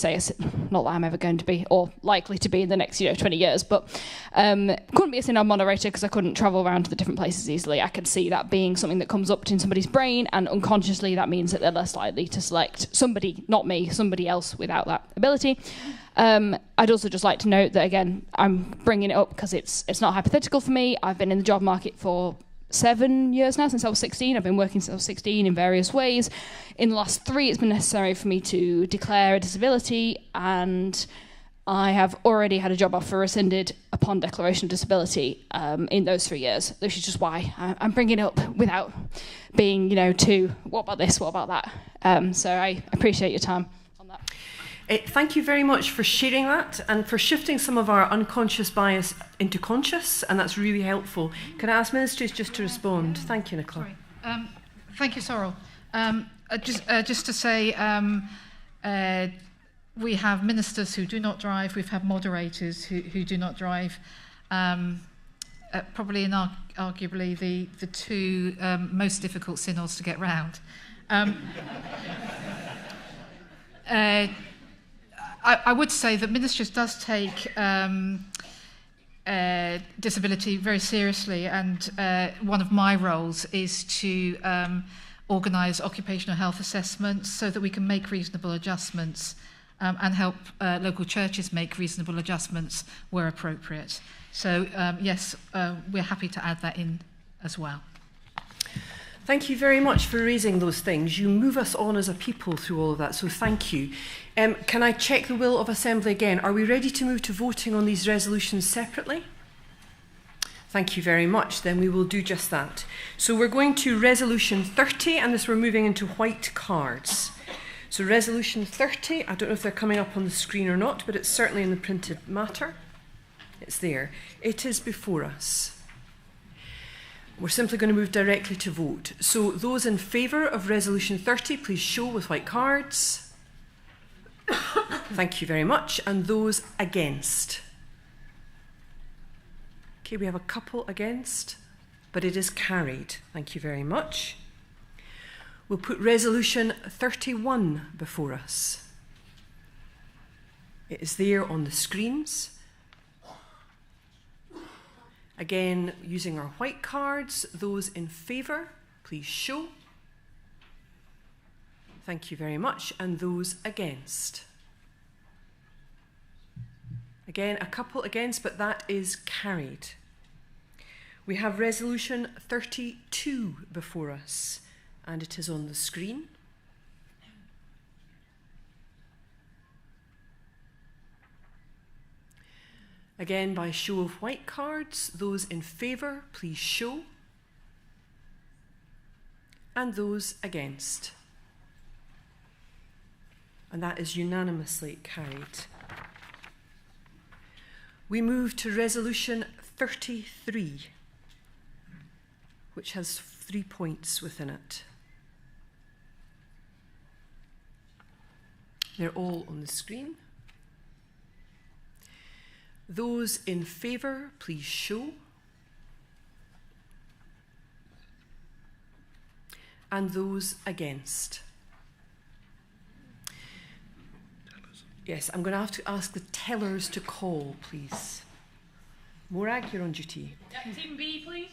not that I'm ever going to be or likely to be in the next 20 years, but couldn't be a synod moderator because I couldn't travel around to the different places easily. I could see that being something that comes up in somebody's brain, and unconsciously that means that they're less likely to select somebody, not me, somebody else without that ability. I'd also just like to note that, again, I'm bringing it up because it's not hypothetical for me. I've been in the job market for 7 years now, since I was 16. I've been working since I was 16 in various ways. In the last 3, it's been necessary for me to declare a disability, and I have already had a job offer rescinded upon declaration of disability in those 3 years. This is just why I'm bringing it up without being, too, what about this, what about that? So I appreciate your time on that. Thank you very much for sharing that and for shifting some of our unconscious bias into conscious, and that's really helpful. Can I ask ministries just to respond? Thank you, Nicola. Thank you, Sorrel. Just to say, we have ministers who do not drive, we've had moderators who do not drive, probably arguably the two most difficult synods to get round. I would say that ministries does take disability very seriously, and one of my roles is to organise occupational health assessments so that we can make reasonable adjustments and help local churches make reasonable adjustments where appropriate. So yes, we're happy to add that in as well. Thank you very much for raising those things. You move us on as a people through all of that, so thank you. Can I check the will of Assembly again? Are we ready to move to voting on these resolutions separately? Thank you very much. Then we will do just that. So we're going to Resolution 30, and this we're moving into white cards. So Resolution 30, I don't know if they're coming up on the screen or not, but it's certainly in the printed matter. It's there. It is before us. We're simply going to move directly to vote. So those in favour of Resolution 30, please show with white cards. Thank you very much. And those against? Okay, we have a couple against, but it is carried. Thank you very much. We'll put Resolution 31 before us. It is there on the screens. Again, using our white cards, those in favour, please show. Thank you very much. And those against? Again, a couple against, but that is carried. We have Resolution 32 before us, and it is on the screen. Again, by show of white cards, those in favour, please show. And those against? And that is unanimously carried. We move to Resolution 33, which has 3 points within it. They're all on the screen. Those in favour, please show. And those against? Yes, I'm going to have to ask the tellers to call, please. Morag, you're on duty. Yep, team B, please.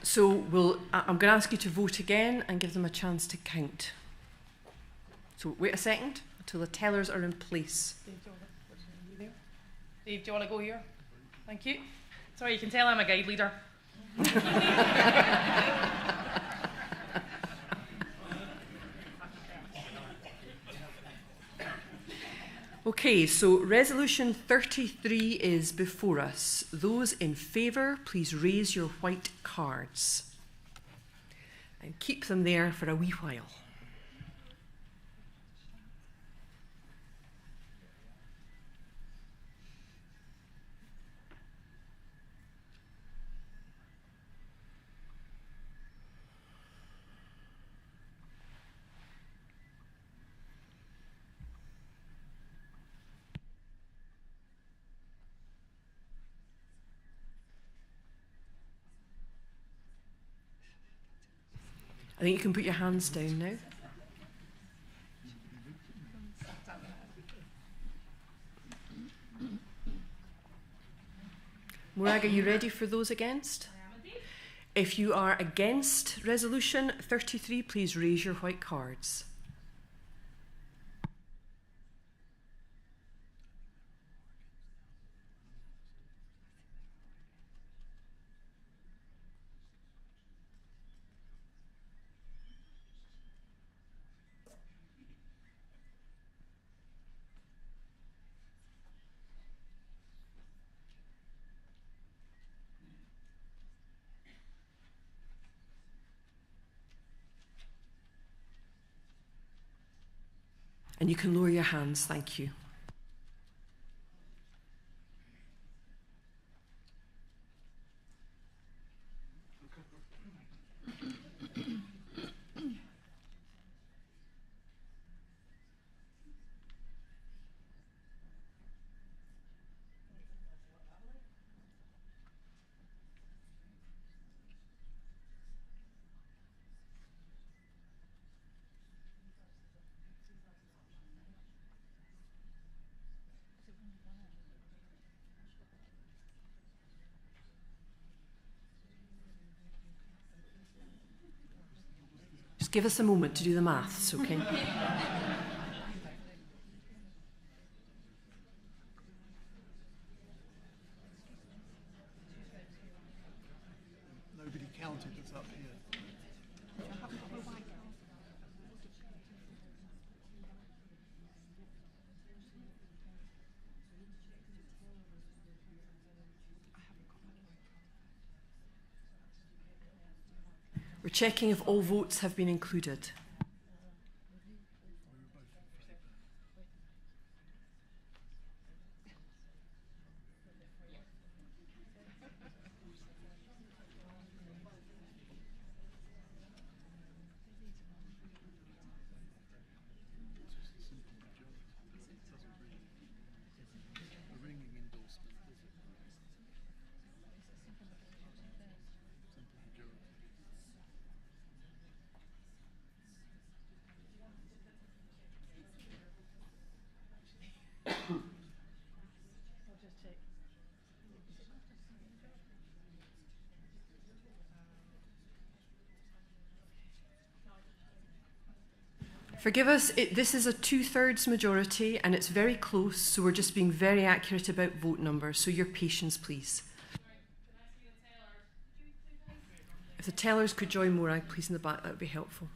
So I'm going to ask you to vote again and give them a chance to count. So wait a second until the tellers are in place. Dave, do you want to go here? Thank you. Sorry, you can tell I'm a guide leader. Okay, so Resolution 33 is before us. Those in favour, please raise your white cards. And keep them there for a wee while. I think you can put your hands down now. Morag, are you ready for those against? If you are against Resolution 33, please raise your white cards. And you can lower your hands, thank you. Just give us a moment to do the maths, okay? Nobody counted that's up here. We're checking if all votes have been included. Forgive us, this is a 2/3 majority and it's very close, so we're just being very accurate about vote numbers, so your patience, please. If the tellers could join Morag, please, in the back, that would be helpful.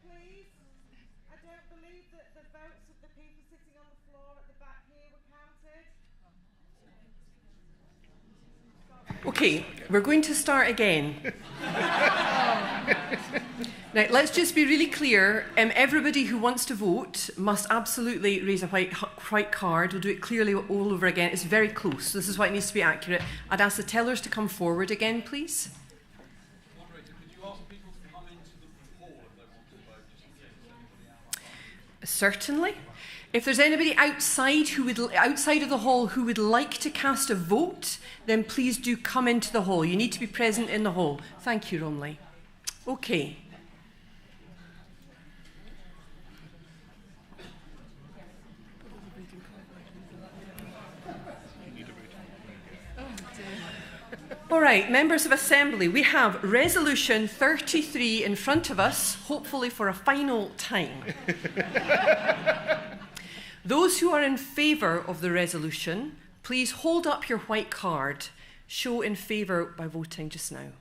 please. I don't believe that the votes of the people sitting on the floor at the back here were counted. Okay, we're going to start again. Now, let's just be really clear. Everybody who wants to vote must absolutely raise a white card. We'll do it clearly all over again. It's very close. So this is why it needs to be accurate. I'd ask the tellers to come forward again, please. Moderator, could you ask people to come into the hall if they want to vote, just in case there's anybody out? Certainly. If there's anybody outside of the hall who would like to cast a vote, then please do come into the hall. You need to be present in the hall. Thank you, Romley. Okay. All right, members of Assembly, we have Resolution 33 in front of us, hopefully for a final time. Those who are in favour of the resolution, please hold up your white card. Show in favour by voting just now.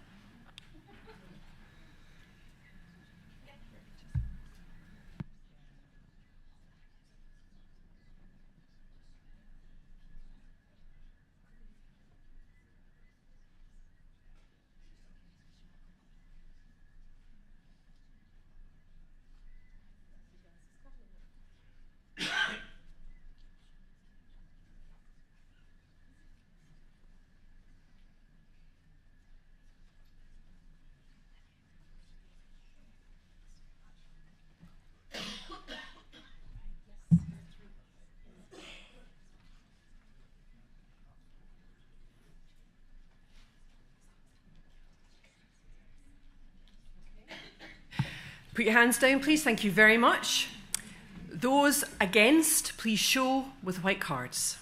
Put your hands down, please. Thank you very much. Those against, please show with white cards.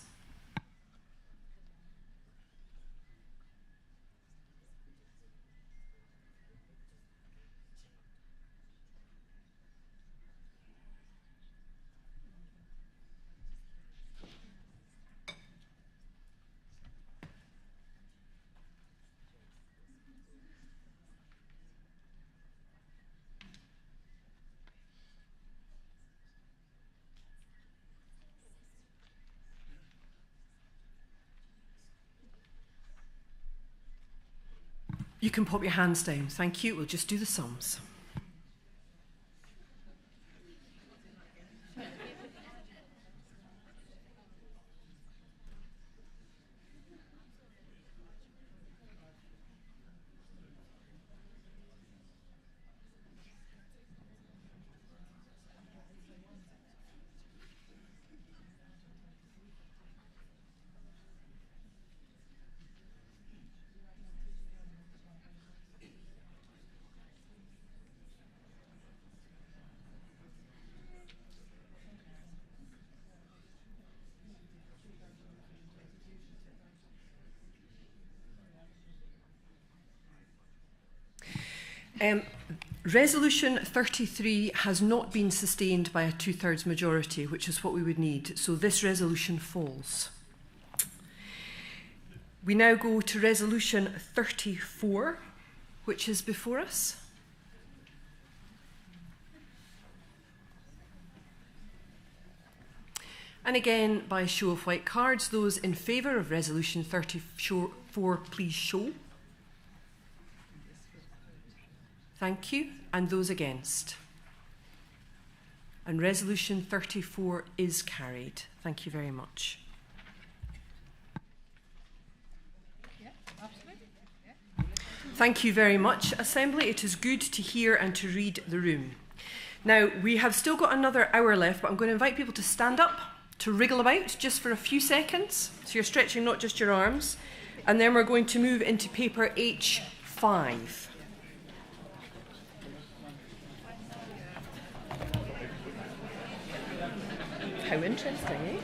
You can pop your hands down. Thank you. We'll just do the sums. Resolution 33 has not been sustained by a 2/3 majority, which is what we would need. So this resolution falls. We now go to Resolution 34, which is before us. And again, by a show of white cards, those in favour of Resolution 34, please show. Thank you. And those against. And Resolution 34 is carried. Thank you very much. Thank you very much, Assembly. It is good to hear and to read the room. Now, we have still got another hour left, but I'm going to invite people to stand up, to wriggle about just for a few seconds. So you're stretching not just your arms. And then we're going to move into paper H5. How interesting, eh?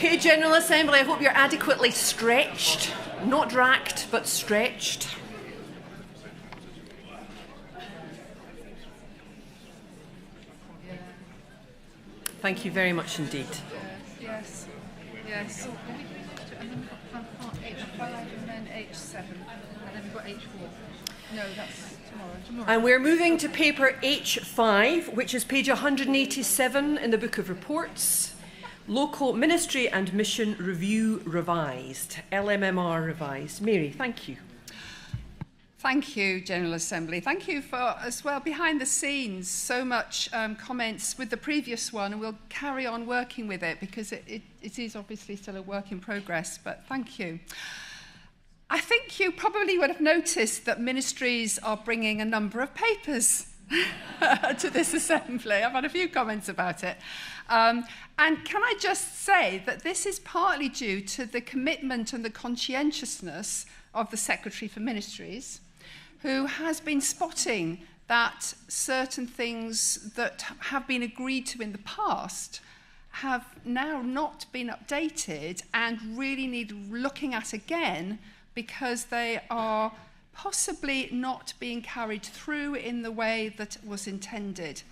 Okay, General Assembly, I hope you're adequately stretched. Not racked, but stretched. Thank you very much indeed. Yes. Yes. And then we've got H5 and then H7. And then we've got H4. No, that's tomorrow. And we're moving to paper H5, which is page 187 in the Book of Reports. Local Ministry and Mission Review Revised. LMMR Revised. Mary, thank you. Thank you, General Assembly. Thank you for, as well, behind the scenes, so much comments with the previous one, and we'll carry on working with it because it is obviously still a work in progress, but thank you. I think you probably would have noticed that ministries are bringing a number of papers to this assembly. I've had a few comments about it. And can I just say that this is partly due to the commitment and the conscientiousness of the Secretary for Ministries, who has been spotting that certain things that have been agreed to in the past have now not been updated and really need looking at again because they are possibly not being carried through in the way that was intended.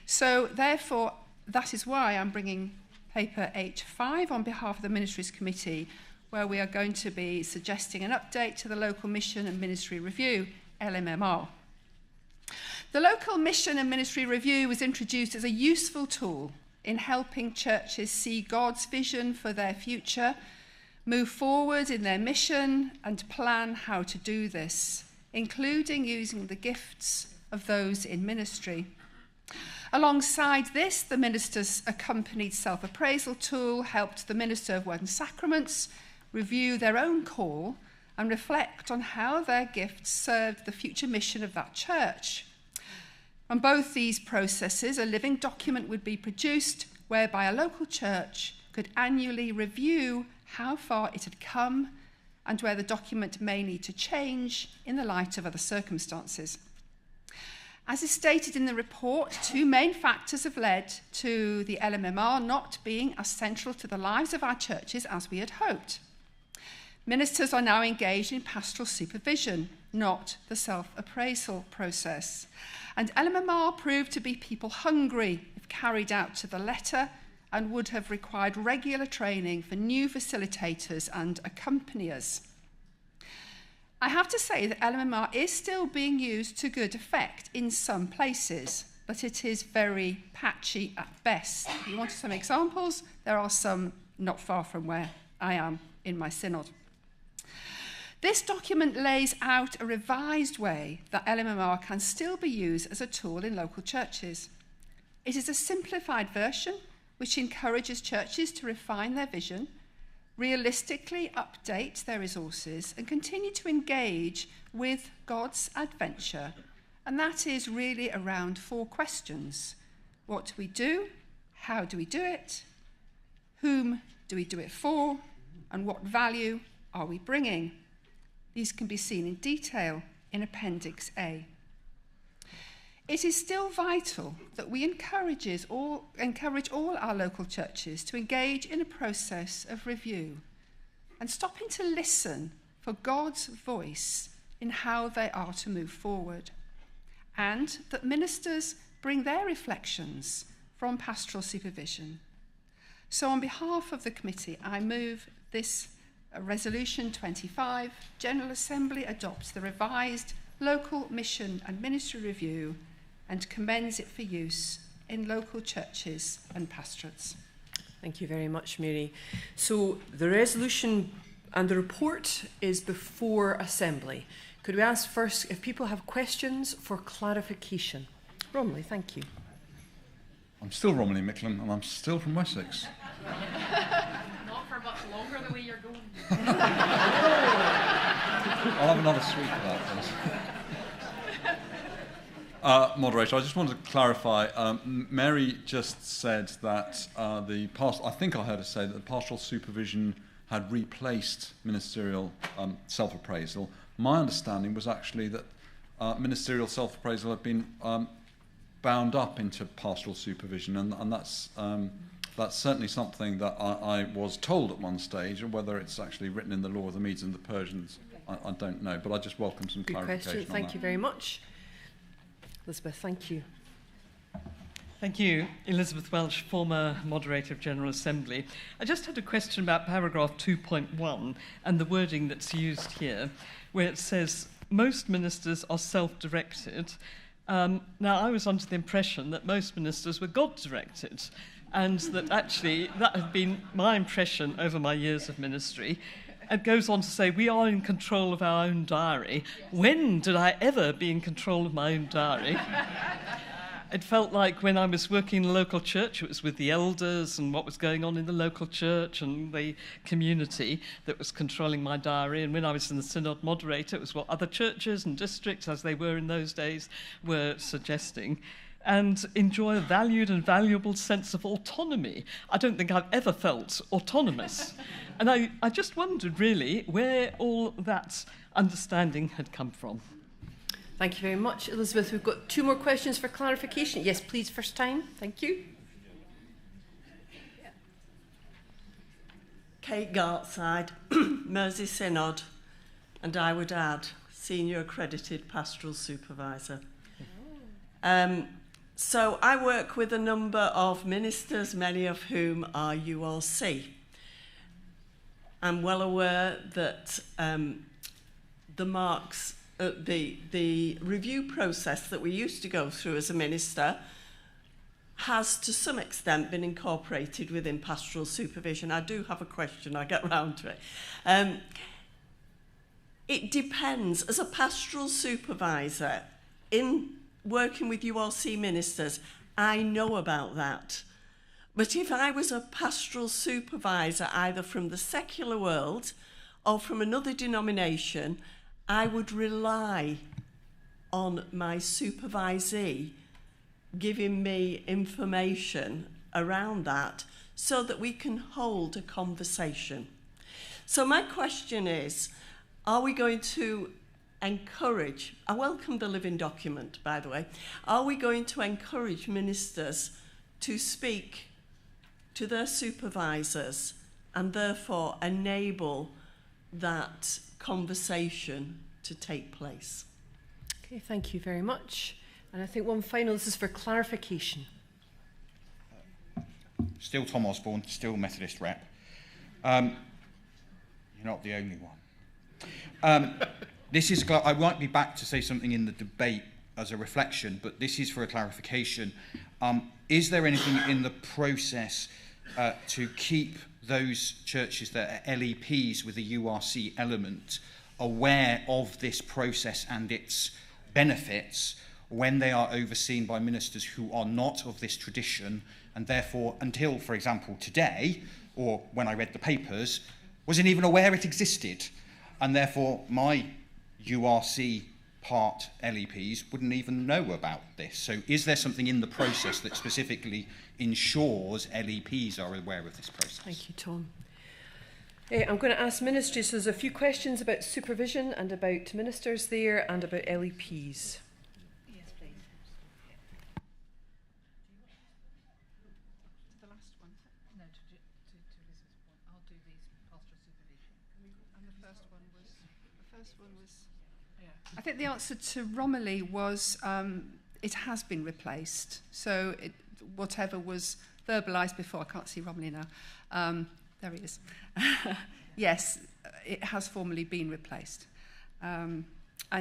So therefore, that is why I'm bringing paper H5 on behalf of the Ministries Committee, where we are going to be suggesting an update to the Local Mission and Ministry Review, LMMR. The Local Mission and Ministry Review was introduced as a useful tool in helping churches see God's vision for their future, move forward in their mission, and plan how to do this, including using the gifts of those in ministry. Alongside this, the minister's accompanied self-appraisal tool helped the Minister of Word and Sacraments review their own call and reflect on how their gifts served the future mission of that church. On both these processes, a living document would be produced whereby a local church could annually review how far it had come and where the document may need to change in the light of other circumstances. As is stated in the report, two main factors have led to the LMMR not being as central to the lives of our churches as we had hoped. Ministers are now engaged in pastoral supervision, not the self-appraisal process. And LMMR proved to be people hungry if carried out to the letter and would have required regular training for new facilitators and accompaniers. I have to say that LMMR is still being used to good effect in some places, but it is very patchy at best. If you want some examples, there are some not far from where I am in my synod. This document lays out a revised way that LMMR can still be used as a tool in local churches. It is a simplified version which encourages churches to refine their vision, realistically update their resources, and continue to engage with God's adventure. And that is really around 4 questions. What do we do? How do we do it? Whom do we do it for? And what value are we bringing? These can be seen in detail in Appendix A. It is still vital that we encourage all our local churches to engage in a process of review and stopping to listen for God's voice in how they are to move forward, and that ministers bring their reflections from pastoral supervision. So on behalf of the committee, I move this Resolution 25, General Assembly adopts the revised Local Mission and Ministry Review and commends it for use in local churches and pastorates. Thank you very much, Mary. So the resolution and the report is before Assembly. Could we ask first if people have questions for clarification? Romilly, thank you. I'm still Romilly Micklem and I'm still from Wessex. Not for much longer the way you're going. I'll have another sweet for that, please. Moderator, I just wanted to clarify. Mary just said that I think I heard her say that the pastoral supervision had replaced ministerial self-appraisal. My understanding was actually that ministerial self-appraisal had been bound up into pastoral supervision, and that's That's certainly something that I was told at one stage, and whether it's actually written in the law of the Medes and the Persians, I don't know. But I just welcome some Good clarification question. on Thank that. you very much. Elizabeth, thank you. Thank you. Elizabeth Welch, former Moderator of General Assembly. I just had a question about paragraph 2.1 and the wording that's used here, where it says, most ministers are self-directed. Now, I was under the impression that most ministers were God-directed, and that actually that had been my impression over my years of ministry. It goes on to say, we are in control of our own diary. When did I ever be in control of my own diary? It felt like when I was working in the local church, it was with the elders and what was going on in the local church and the community that was controlling my diary. And when I was in the synod moderator, it was what other churches and districts, as they were in those days, were suggesting. And enjoy a valued and valuable sense of autonomy. I don't think I've ever felt autonomous. And I just wondered, really, where all that understanding had come from. Thank you very much, Elizabeth. We've got 2 more questions for clarification. Yes, please, first time. Thank you. Kate Gartside, Mersey Synod, and I would add, Senior Accredited Pastoral Supervisor. So I work with a number of ministers, many of whom are URC. I'm well aware that the marks, the review process that we used to go through as a minister has to some extent been incorporated within pastoral supervision. I do have a question, I'll get round to it. It depends. As a pastoral supervisor, in working with URC ministers, I know about that. But if I was a pastoral supervisor, either from the secular world or from another denomination, I would rely on my supervisee giving me information around that so that we can hold a conversation. So my question is, are we going to encourage, I welcome the living document, by the way, are we going to encourage ministers to speak to their supervisors and therefore enable that conversation to take place? Okay, thank you very much. And I think one final, this is for clarification. Still Tom Osborne, still Methodist rep. You're not the only one. This is, I might be back to say something in the debate as a reflection, but this is for a clarification. Is there anything in the process to keep those churches that are LEPs with a URC element aware of this process and its benefits when they are overseen by ministers who are not of this tradition, and therefore, until, for example, today, or when I read the papers, wasn't even aware it existed, and therefore my URC part LEPs wouldn't even know about this. So is there something in the process that specifically ensures LEPs are aware of this process? Thank you, Tom. I'm going to ask ministers, so there's a few questions about supervision and about ministers there and about LEPs. Yes, please. The last one? No, to Elizabeth's point. I'll do these pastoral supervision. And the first one was, yeah. I think the answer to Romilly was it has been replaced. So whatever was verbalised before, I can't see Romilly now. There he is. Yes, it has formally been replaced. And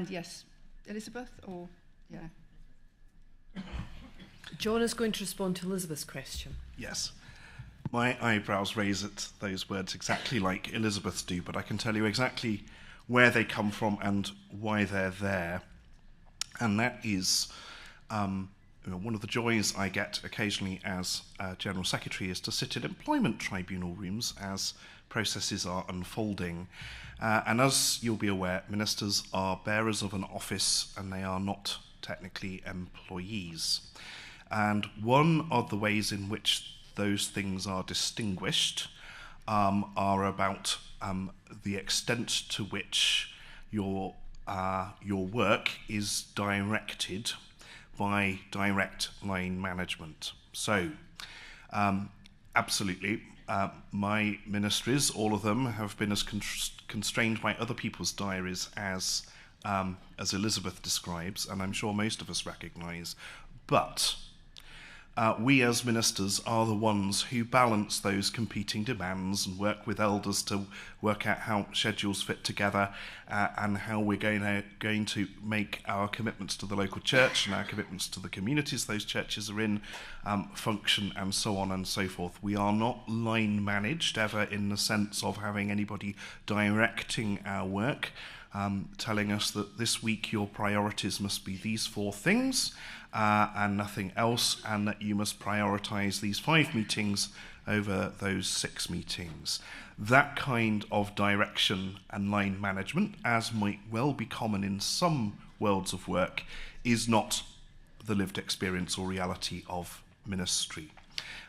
yes, Elizabeth, or yeah. John is going to respond to Elizabeth's question. Yes. My eyebrows raise at those words exactly like Elizabeth's do, but I can tell you exactly where they come from and why they're there. And that is one of the joys I get occasionally as General Secretary is to sit in employment tribunal rooms as processes are unfolding. And as you'll be aware, ministers are bearers of an office and they are not technically employees. And one of the ways in which those things are distinguished are about the extent to which your work is directed by direct line management. So, Absolutely. My ministries, all of them, have been as constrained by other people's diaries as Elizabeth describes, and I'm sure most of us recognise. But we as ministers are the ones who balance those competing demands and work with elders to work out how schedules fit together and how we're going to make our commitments to the local church and our commitments to the communities those churches are in function, and so on and so forth. We are not line managed ever in the sense of having anybody directing our work, telling us that this week your priorities must be these 4 things and nothing else, and that you must prioritise these 5 meetings over those 6 meetings. That kind of direction and line management, as might well be common in some worlds of work, is not the lived experience or reality of ministry.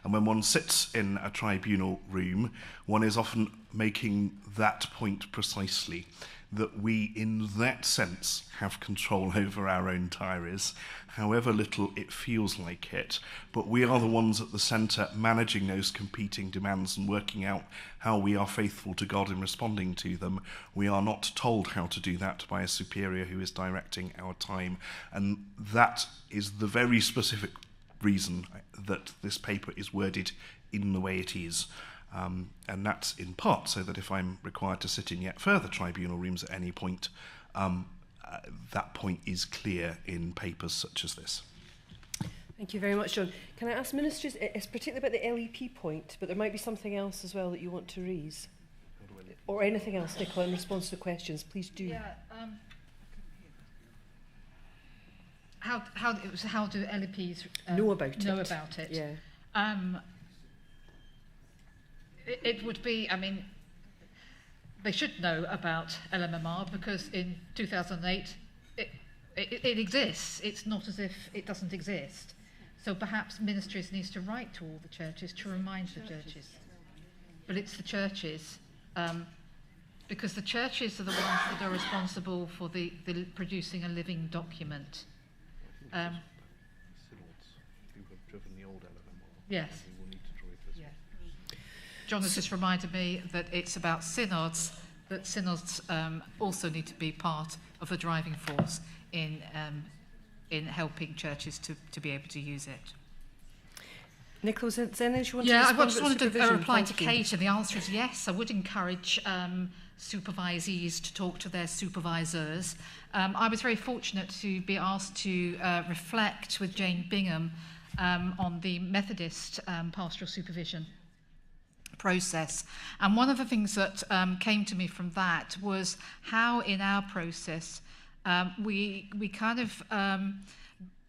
And when one sits in a tribunal room, one is often making that point precisely, that we, in that sense, have control over our own diaries, however little it feels like it. But we are the ones at the centre managing those competing demands and working out how we are faithful to God in responding to them. We are not told how to do that by a superior who is directing our time. And that is the very specific reason that this paper is worded in the way it is. And that's in part so that if I'm required to sit in yet further tribunal rooms at any point, that point is clear in papers such as this. Thank you very much, John. Can I ask ministers, it's particularly about the LEP point, but there might be something else as well that you want to raise? Or anything else, Nicola, in response to questions, please do. Yeah, how do LEPs know about it? Yeah. It would be, I mean, they should know about LMMR because in 2008 it exists. It's not as if it doesn't exist. So perhaps ministries needs to write to all the churches to remind the churches. But it's the churches, because the churches are the ones that are responsible for the producing a living document. Yes. John has just reminded me that it's about synods, that synods also need to be part of the driving force in helping churches to be able to use it. Nicola, is there anything you want to Yeah, I respond just about wanted to supervision? reply to Thank you. Kate, and the answer is yes. I would encourage supervisees to talk to their supervisors. I was very fortunate to be asked to reflect with Jane Bingham on the Methodist pastoral supervision process. And one of the things that came to me from that was how in our process we kind of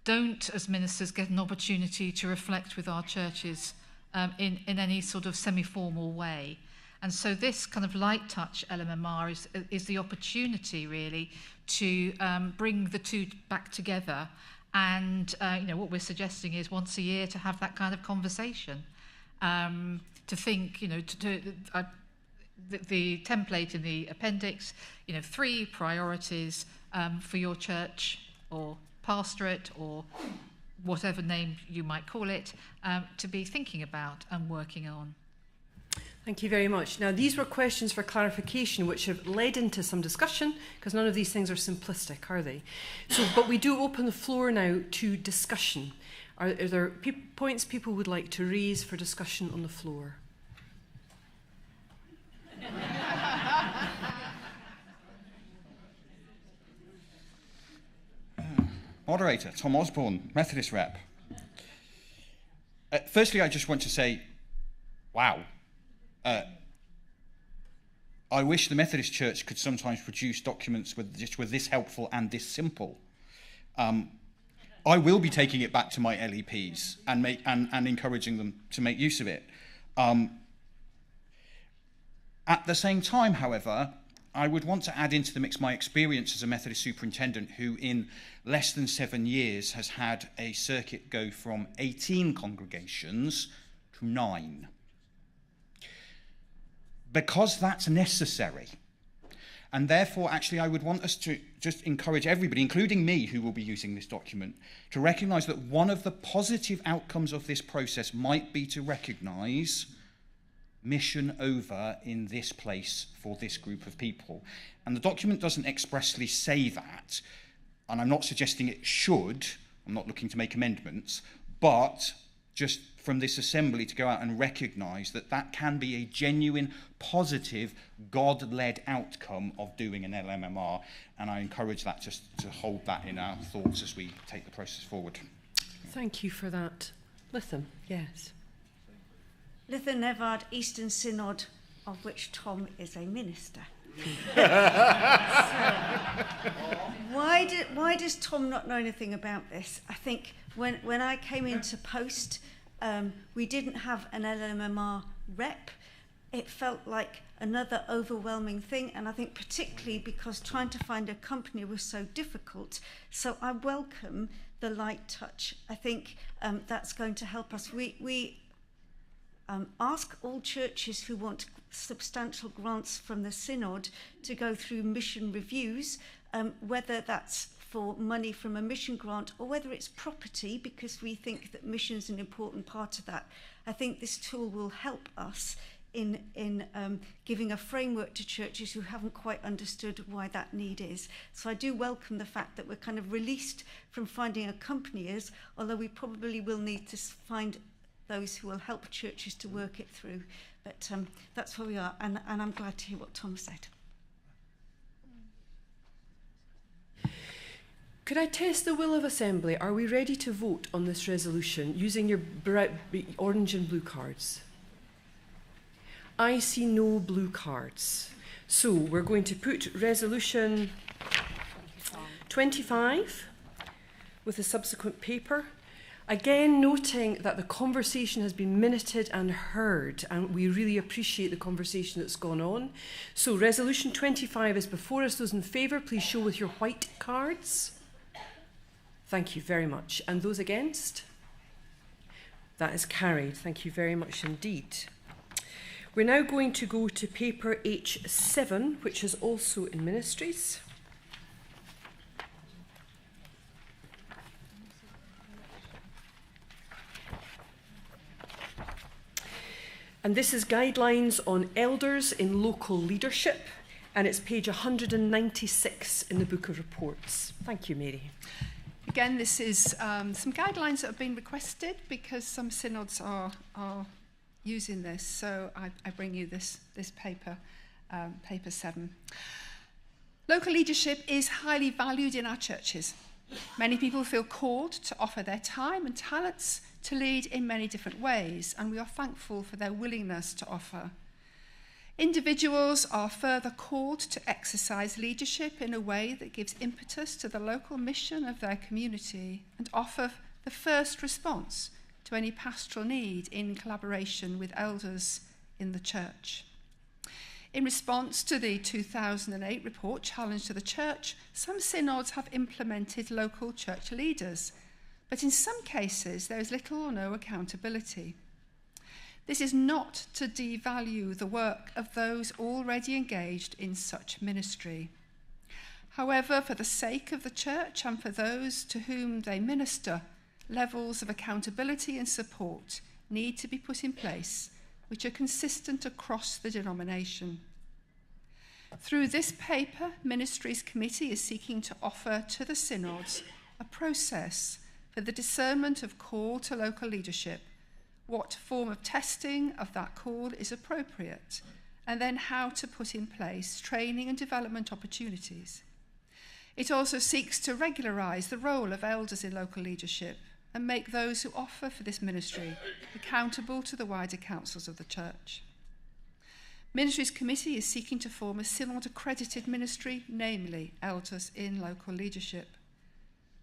don't, as ministers, get an opportunity to reflect with our churches in any sort of semi-formal way. And so this kind of light touch LMMR is the opportunity really to bring the two back together. And what we're suggesting is once a year to have that kind of conversation. To think, the template in the appendix, 3 priorities for your church or pastorate or whatever name you might call it, to be thinking about and working on. Thank you very much. Now, these were questions for clarification which have led into some discussion, because none of these things are simplistic, are they? But we do open the floor now to discussion. Are there points people would like to raise for discussion on the floor? Moderator, Tom Osborne, Methodist rep. Firstly, I just want to say, wow. I wish the Methodist Church could sometimes produce documents with this helpful and this simple. I will be taking it back to my LEPs and encouraging them to make use of it. At the same time, however, I would want to add into the mix my experience as a Methodist superintendent who in less than 7 years has had a circuit go from 18 congregations to 9. Because that's necessary, And therefore, actually, I would want us to just encourage everybody, including me who will be using this document, to recognise that one of the positive outcomes of this process might be to recognise mission over in this place for this group of people. And the document doesn't expressly say that, and I'm not suggesting it should, I'm not looking to make amendments, but just from this assembly to go out and recognise that that can be a genuine, positive, God-led outcome of doing an LMMR, and I encourage that just to hold that in our thoughts as we take the process forward. Thank you for that. Listen, yes. Lithan Evard, Eastern Synod, of which Tom is a minister. Why does Tom not know anything about this? I think when I came into post, we didn't have an LMMR rep. It felt like another overwhelming thing, and I think particularly because trying to find a company was so difficult. So I welcome the light touch. I think that's going to help us. We ask all churches who want substantial grants from the Synod to go through mission reviews, whether that's for money from a mission grant or whether it's property, because we think that mission is an important part of that. I think this tool will help us in giving a framework to churches who haven't quite understood why that need is. So I do welcome the fact that we're kind of released from finding accompaniers, although we probably will need to find those who will help churches to work it through. But that's where we are, and I'm glad to hear what Tom said. Could I test the will of Assembly? Are we ready to vote on this resolution using your orange and blue cards? I see no blue cards. So we're going to put resolution 25 with a subsequent paper. Again, noting that the conversation has been minuted and heard, and we really appreciate the conversation that's gone on. So resolution 25 is before us. Those in favour, please show with your white cards. Thank you very much. And those against? That is carried. Thank you very much indeed. We're now going to go to paper H7, which is also in ministries. And this is guidelines on elders in local leadership, and it's page 196 in the Book of Reports. Thank you, Mary. Again, this is some guidelines that have been requested because some synods are using this. So I bring you this paper, paper 7. Local leadership is highly valued in our churches. Many people feel called to offer their time and talents to lead in many different ways, and we are thankful for their willingness to offer. Individuals are further called to exercise leadership in a way that gives impetus to the local mission of their community and offer the first response to any pastoral need in collaboration with elders in the church. In response to the 2008 report Challenge to the Church, some synods have implemented local church leaders, but in some cases there is little or no accountability. This is not to devalue the work of those already engaged in such ministry. However, for the sake of the church and for those to whom they minister, levels of accountability and support need to be put in place, which are consistent across the denomination. Through this paper, Ministries Committee is seeking to offer to the synods a process for the discernment of call to local leadership, what form of testing of that call is appropriate, and then how to put in place training and development opportunities. It also seeks to regularise the role of elders in local leadership and make those who offer for this ministry accountable to the wider councils of the church. Ministries Committee is seeking to form a synod-accredited ministry, namely elders in local leadership.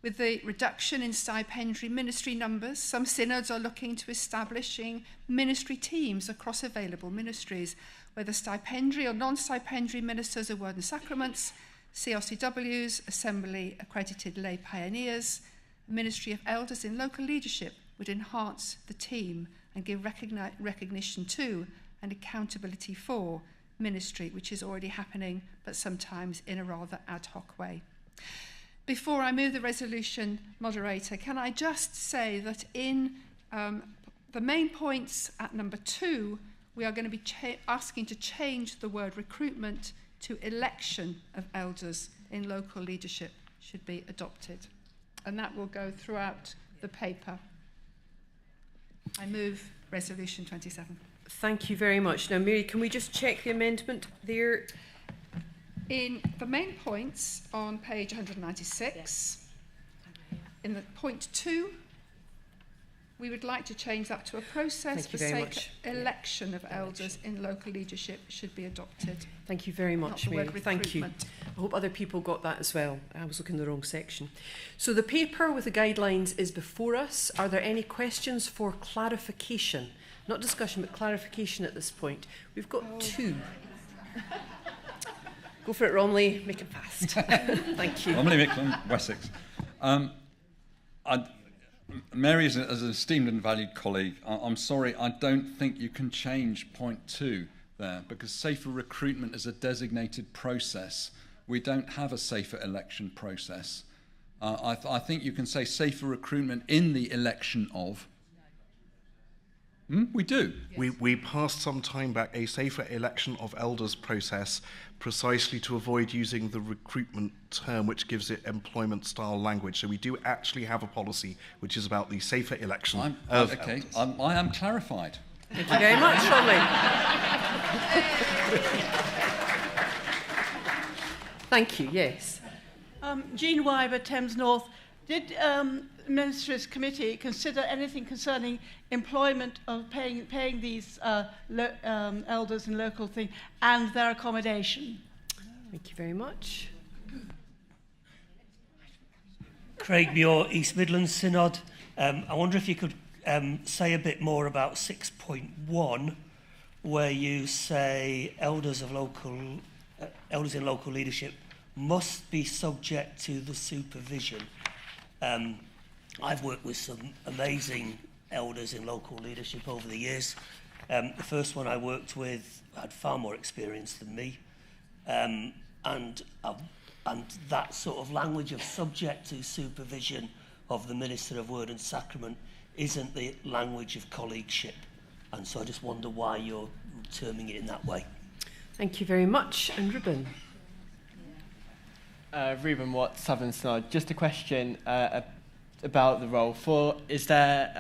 With the reduction in stipendiary ministry numbers, some synods are looking to establishing ministry teams across available ministries, whether stipendiary or non-stipendiary ministers of word and sacraments, CRCWs, assembly-accredited lay pioneers. Ministry of elders in local leadership would enhance the team and give recognition to and accountability for ministry, which is already happening, but sometimes in a rather ad hoc way. Before I move the resolution, moderator, can I just say that in the main points at number 2, we are going to be asking to change the word recruitment to election of elders in local leadership should be adopted. And that will go throughout the paper. I move resolution 27. Thank you very much. Now, Mary, can we just check the amendment there? In the main points on page 196, in the point 2, we would like to change that to a process for sake election of elders in local leadership should be adopted. Thank you very much, Mary. Thank you. Recruitment. I hope other people got that as well. I was looking in the wrong section. So the paper with the guidelines is before us. Are there any questions for clarification? Not discussion, but clarification at this point. We've got 2. Go for it, Romley. Make it fast. Thank you. Romley Micklin, Wessex. Mary is as an esteemed and valued colleague. I'm sorry, I don't think you can change point 2 there, because safer recruitment is a designated process. We don't have a safer election process. I think you can say safer recruitment in the election of. We do. Yes. We passed some time back a safer election of elders process precisely to avoid using the recruitment term, which gives it employment style language. So we do actually have a policy which is about the safer election of elders. I am clarified. Thank you very much, Romley. Thank you, yes. Jean Wyber, Thames North. Did Ministry's Committee consider anything concerning employment of paying these elders in local thing and their accommodation? Thank you very much. Craig Muir, East Midlands Synod. I wonder if you could say a bit more about 6.1, where you say elders in local leadership must be subject to the supervision. I've worked with some amazing elders in local leadership over the years. The first one I worked with had far more experience than me, and that sort of language of subject to supervision of the Minister of Word and Sacrament isn't the language of colleagueship, and so I just wonder why you're terming it in that way. Thank you very much. And Ruben. Reuben Watt, Southern Synod. Just a question about the role. Is there,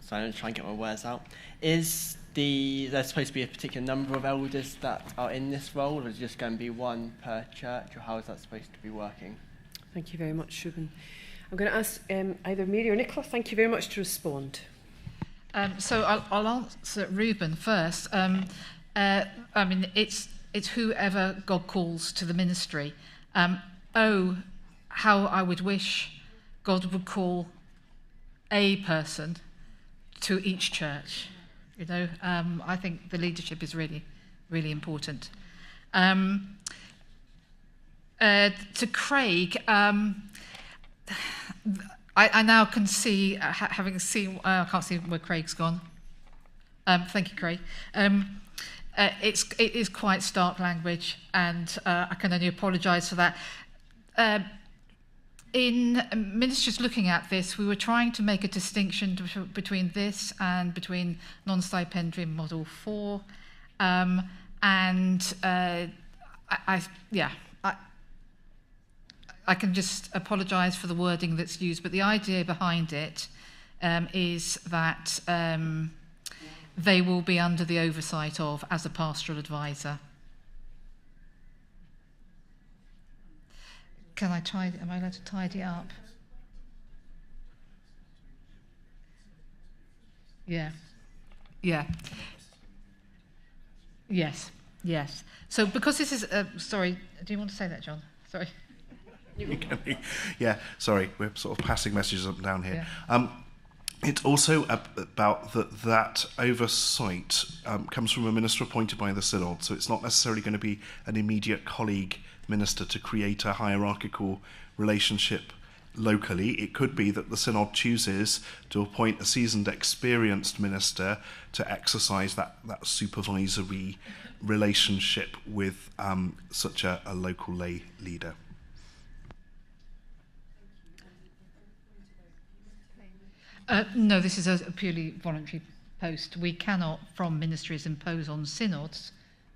sorry, I'm trying to get my words out. Is there supposed to be a particular number of elders that are in this role, or is it just going to be one per church, or how is that supposed to be working? Thank you very much, Reuben. I'm going to ask either Mary or Nicola. Thank you very much to respond. So I'll answer Reuben first. I mean, it's whoever God calls to the ministry. Oh, how I would wish God would call a person to each church. You know, I think the leadership is really, really important. To Craig, I now can see, having seen, I can't see where Craig's gone. Thank you, Craig. It is quite stark language, and I can only apologise for that. In ministers looking at this, we were trying to make a distinction between this and between non-stipendiary Model 4. I can just apologise for the wording that's used, but the idea behind it is that they will be under the oversight of as a pastoral advisor. Am I allowed to tidy up? Yeah. Yes. So because this is, sorry, do you want to say that, John? Sorry. Yeah, sorry, we're sort of passing messages up and down here. Yeah. It's also about that oversight comes from a minister appointed by the Synod, so it's not necessarily going to be an immediate colleague minister to create a hierarchical relationship locally. It could be that the synod chooses to appoint a seasoned, experienced minister to exercise that supervisory relationship with such a local lay leader. No, this is a purely voluntary post. We cannot, from ministries, impose on synods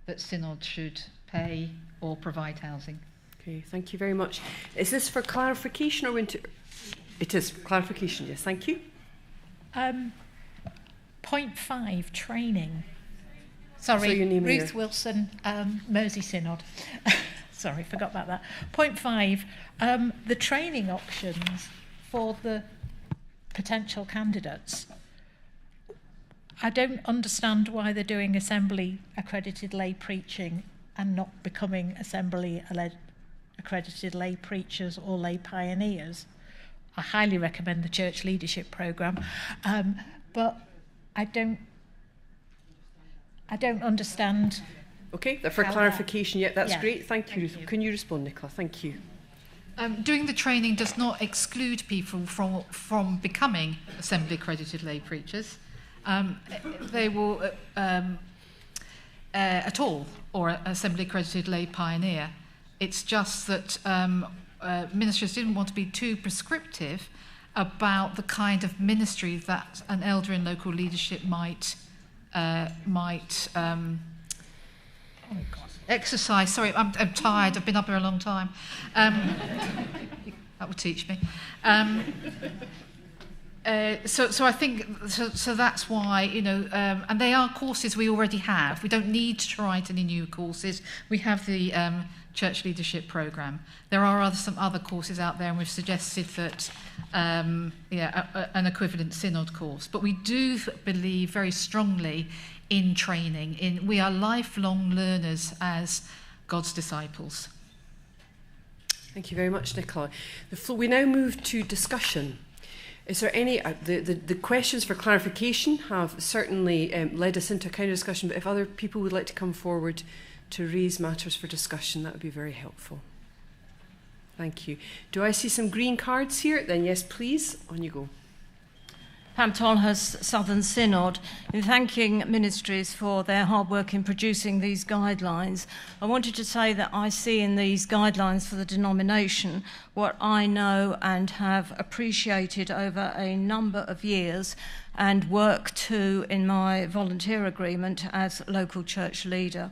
that synods should pay or provide housing. Okay, thank you very much. Is this for clarification or into? It is clarification, yes, thank you. Point 5, training. Sorry, So your name Ruth here. Wilson, Mersey Synod. Sorry, forgot about that. Point 5, the training options for the potential candidates. I don't understand why they're doing assembly accredited lay preaching and not becoming assembly accredited lay preachers or lay pioneers. I highly recommend the church leadership programme, but I don't understand. Okay, for how clarification, yeah, that's Yeah, great. Thank you. thank you. Can you respond, Nicola? Thank you. Doing the training does not exclude people from becoming assembly accredited lay preachers. They will at all, or assembly accredited lay pioneer. It's just that ministers didn't want to be too prescriptive about the kind of ministry that an elder in local leadership might exercise. Sorry, I'm tired. I've been up here a long time. That will teach me. So I think so that's why, you know, and they are courses we already have. We don't need to write any new courses. We have the church leadership programme. There are some other courses out there, and we've suggested that an equivalent synod course. But we do believe very strongly in training. We are lifelong learners as God's disciples. Thank you very much, Nicola. We now move to discussion. Is there any, the questions for clarification have certainly led us into a kind of discussion, but if other people would like to come forward to raise matters for discussion, that would be very helpful. Thank you. Do I see some green cards here? Then yes, please, on you go. Pam Tolhurst, Southern Synod. In thanking ministries for their hard work in producing these guidelines, I wanted to say that I see in these guidelines for the denomination what I know and have appreciated over a number of years and work to in my volunteer agreement as local church leader.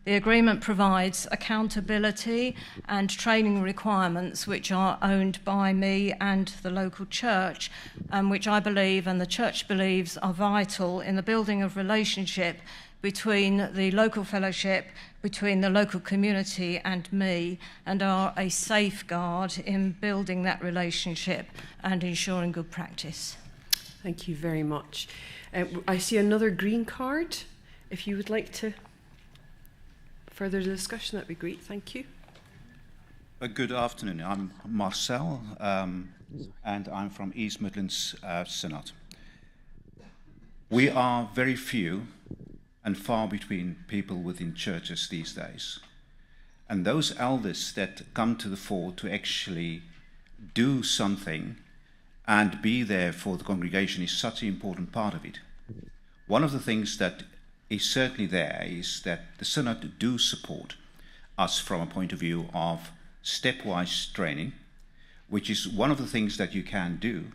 The agreement provides accountability and training requirements which are owned by me and the local church, and which I believe and the church believes are vital in the building of relationship between the local fellowship, between the local community and me, and are a safeguard in building that relationship and ensuring good practice. Thank you very much. I see another green card. If you would like to further discussion, that'd be great. Thank you. Good afternoon. I'm Marcel, and I'm from East Midlands Synod. We are very few and far between people within churches these days. And those elders that come to the fore to actually do something and be there for the congregation is such an important part of it. One of the things that is certainly there is that the Synod do support us from a point of view of stepwise training, which is one of the things that you can do,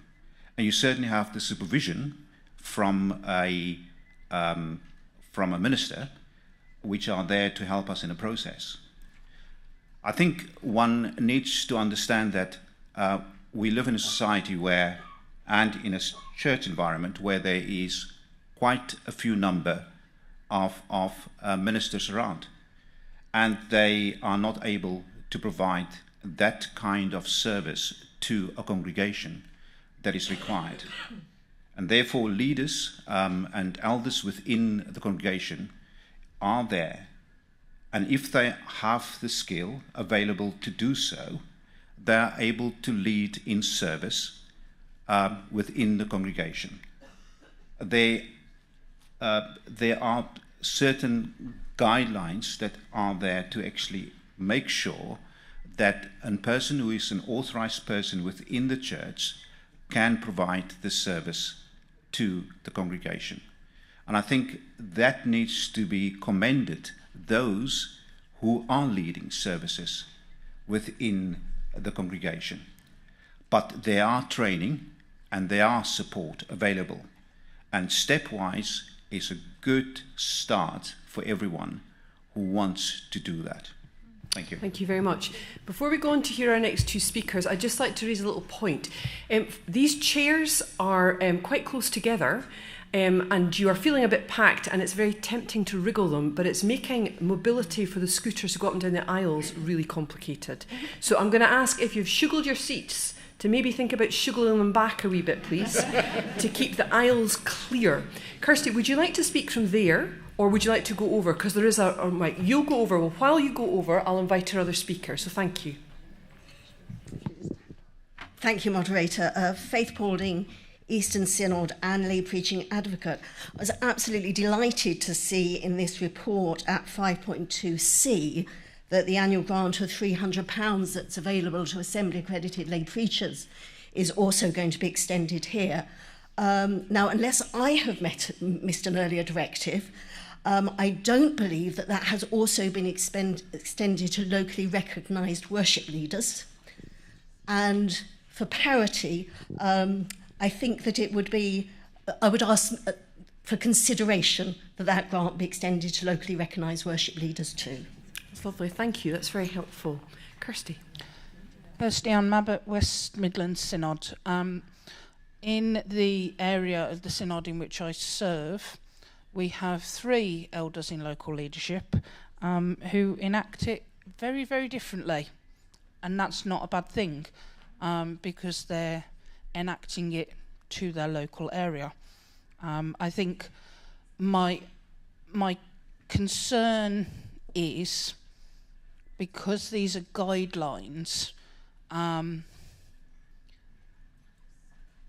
and you certainly have the supervision from a minister, which are there to help us in the process. I think one needs to understand that we live in a society where, and in a church environment where there is quite a few number of ministers around, and they are not able to provide that kind of service to a congregation that is required. And therefore leaders and elders within the congregation are there, and if they have the skill available to do so, they are able to lead in service within the congregation. There are certain guidelines that are there to actually make sure that a person who is an authorized person within the church can provide this service to the congregation. And I think that needs to be commended, those who are leading services within the congregation. But there are training and there are support available. And Stepwise is a good start for everyone who wants to do that. Thank you. Thank you very much. Before we go on to hear our next two speakers, I'd just like to raise a little point. These chairs are quite close together, and you are feeling a bit packed, and it's very tempting to wriggle them, but it's making mobility for the scooters to go up and down the aisles really complicated. So I'm going to ask if you've shuggled your seats to maybe think about shuggling them back a wee bit, please, to keep the aisles clear. Kirsty, would you like to speak from there, or would you like to go over? Because there is a mic. You'll go over. Well, while you go over, I'll invite our other speaker. So thank you. Thank you, Moderator. Faith Paulding, Eastern Synod and lay preaching advocate. I was absolutely delighted to see in this report at 5.2c that the annual grant of £300 that's available to Assembly accredited lay preachers is also going to be extended here. Now, unless I have missed an earlier directive, I don't believe that that has also been extended to locally recognised worship leaders. And for parity, I think that it would be, I would ask for consideration that that grant be extended to locally recognised worship leaders too. That's lovely, thank you, that's very helpful. Kirsty. Kirsty Ann Mabbott, West Midlands Synod. In the area of the Synod in which I serve, we have 3 elders in local leadership who enact it very, very differently. And that's not a bad thing because they're enacting it to their local area. I think my concern is, because these are guidelines,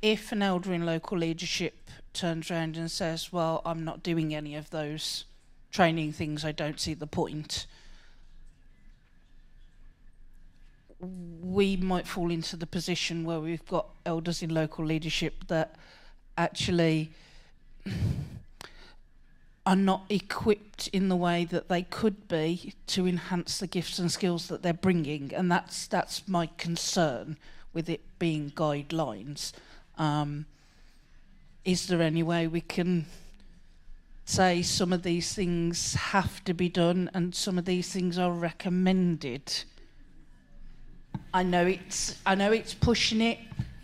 if an elder in local leadership turns around and says, well, I'm not doing any of those training things, I don't see the point, we might fall into the position where we've got elders in local leadership that actually are not equipped in the way that they could be to enhance the gifts and skills that they're bringing, and that's my concern with it being guidelines. Is there any way we can say some of these things have to be done and some of these things are recommended? I know it's pushing it,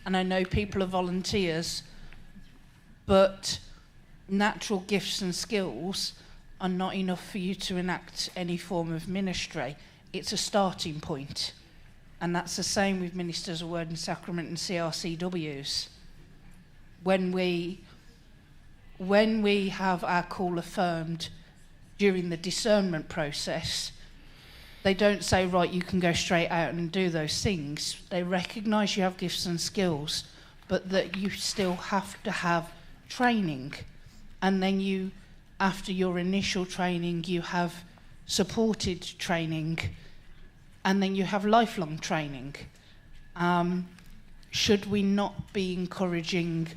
and I know people are volunteers, but natural gifts and skills are not enough for you to enact any form of ministry. It's a starting point, and that's the same with ministers of word and sacrament and CRCWs. When we have our call affirmed during the discernment process, they don't say, right, you can go straight out and do those things. They recognise you have gifts and skills, but that you still have to have training. And then you, after your initial training, you have supported training, and then you have lifelong training. Should we not be encouraging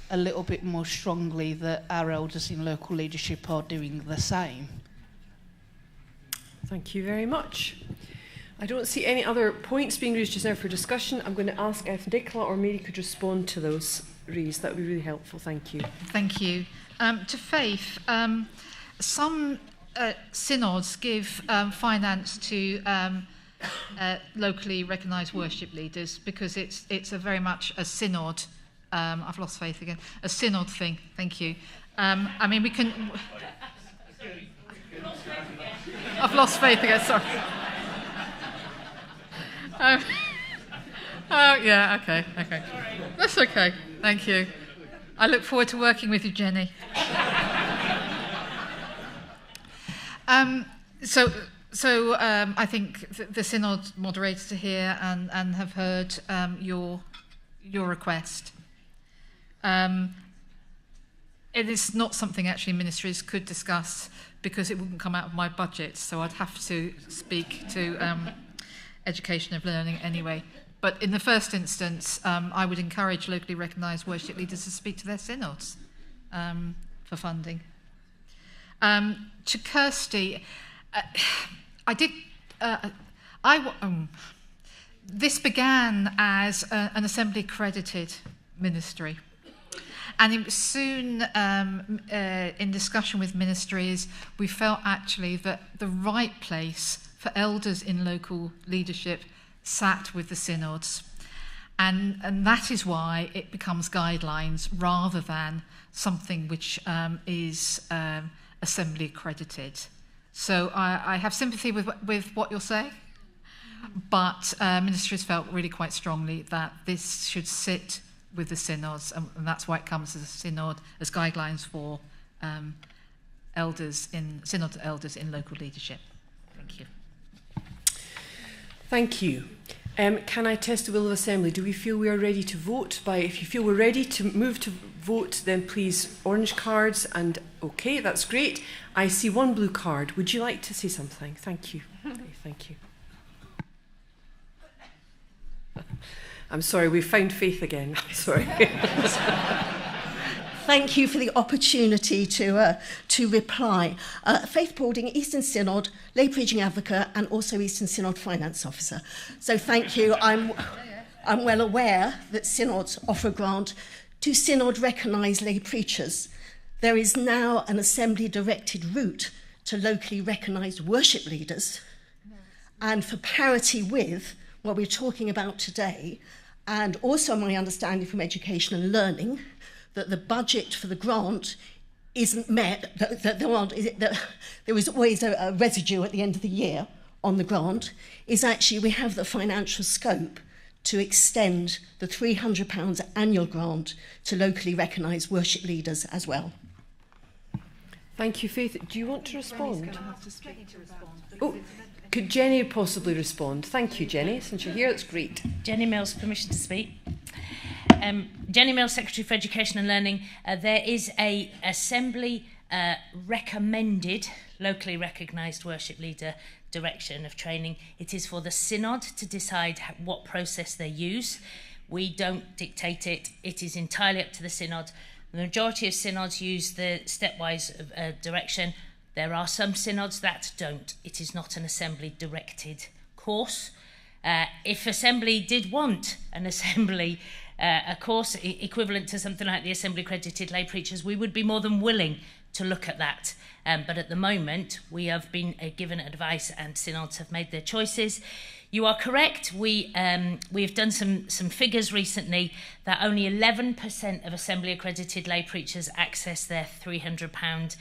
a little bit more strongly that our elders in local leadership are doing the same? Thank you very much. I don't see any other points being raised just now for discussion. I'm going to ask if Nicola or Mary could respond to those raised. That would be really helpful. Thank you. Thank you. To Faith, some synods give finance to locally recognised worship leaders because it's a very much a synod. I've lost Faith again. A synod thing. Thank you. I mean, we can. I've lost Faith again. Sorry. Oh yeah. Okay. That's okay. Thank you. I look forward to working with you, Jenny. So I think the synod moderators are here and have heard your request. It is not something actually ministries could discuss because it wouldn't come out of my budget, so I'd have to speak to education of learning anyway. But in the first instance, I would encourage locally recognised worship leaders to speak to their synods for funding. To Kirsty, this began as an assembly accredited ministry. And it was soon, in discussion with ministries, we felt actually that the right place for elders in local leadership sat with the synods. And that is why it becomes guidelines rather than something which is assembly accredited. So I have sympathy with what you're saying, but ministries felt really quite strongly that this should sit with the synods, and that's why it comes as a synod, as guidelines for synod elders in local leadership. Thank you. Thank you. Can I test the will of Assembly? Do we feel we are ready to vote? If you feel we're ready to move to vote, then please orange cards. And okay, that's great. I see one blue card. Would you like to say something? Thank you. Okay, thank you. I'm sorry, we found faith again. I'm sorry. Thank you for the opportunity to reply. Faith Paulding, Eastern Synod, lay preaching advocate, and also Eastern Synod finance officer. So thank you. I'm well aware that synods offer grant to synod recognised lay preachers. There is now an assembly-directed route to locally recognised worship leaders, and for parity with what we're talking about today, and also my understanding from education and learning, that the budget for the grant isn't met, that there is always a residue at the end of the year on the grant, is actually we have the financial scope to extend the £300 annual grant to locally recognised worship leaders as well. Thank you, Faith. Do you want to respond? Oh, could Jenny possibly respond? Thank you, Jenny. Since you're here, that's great. Jenny Mills, permission to speak. Jenny Mills, Secretary for Education and Learning. There is a Assembly recommended, locally recognised worship leader direction of training. It is for the Synod to decide what process they use. We don't dictate it. It is entirely up to the Synod. The majority of Synods use the stepwise direction. There are some Synods that don't. It is not an Assembly-directed course. If Assembly did want an Assembly a course equivalent to something like the Assembly accredited lay preachers, we would be more than willing to look at that. But at the moment, we have been given advice and synods have made their choices. You are correct. We've done some figures recently that only 11% of Assembly accredited lay preachers access their £300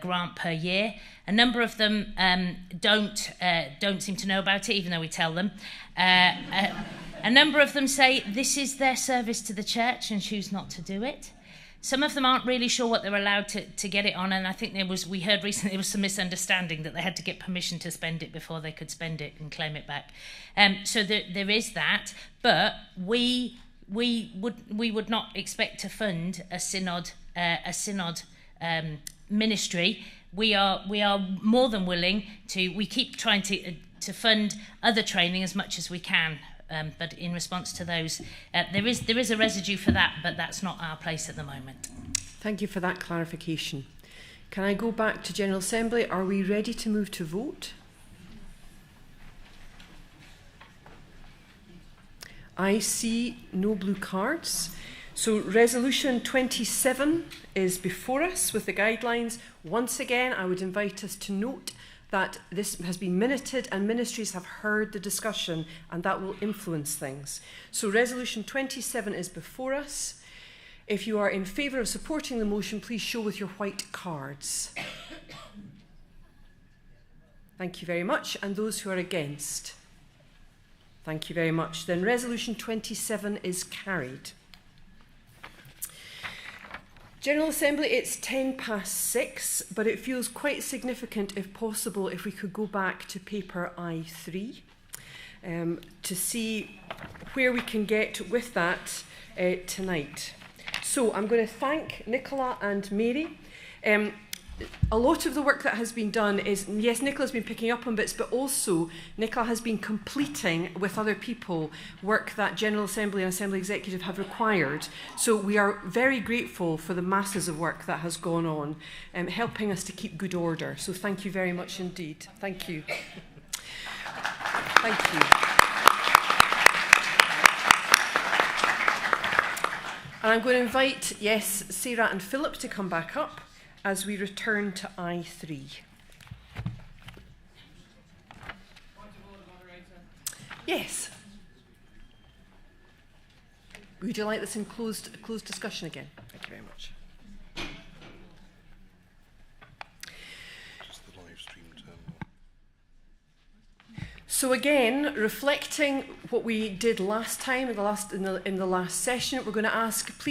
grant per year. A number of them don't seem to know about it, even though we tell them. A number of them say this is their service to the church and choose not to do it. Some of them aren't really sure what they're allowed to get it on, and I think we heard recently there was some misunderstanding that they had to get permission to spend it before they could spend it and claim it back. So there is that, but we would not expect to fund a synod ministry. We are more than willing to. We keep trying to fund other training as much as we can. But in response to those, there is a residue for that, but that's not our place at the moment. Thank you for that clarification. Can I go back to General Assembly? Are we ready to move to vote? I see no blue cards. So resolution 27 is before us with the guidelines. Once again, I would invite us to note that this has been minuted and ministries have heard the discussion and that will influence things. So resolution 27 is before us. If you are in favour of supporting the motion, please show with your white cards. Thank you very much. And those who are against? Thank you very much. Then resolution 27 is carried. General Assembly, it's 6:10, but it feels quite significant, if possible, if we could go back to paper I3 to see where we can get with that tonight. So I'm going to thank Nicola and Mary. a lot of the work that has been done is, yes, Nicola's been picking up on bits, but also Nicola has been completing with other people work that General Assembly and Assembly Executive have required. So we are very grateful for the masses of work that has gone on, helping us to keep good order. So thank you very much indeed. Thank you. Thank you. And I'm going to invite, yes, Sarah and Philip to come back up as we return to I3. Yes. Would you like this in closed discussion again? Thank you very much. Just the live stream terminal. So again, reflecting what we did last time in the last session, we're going to ask, please.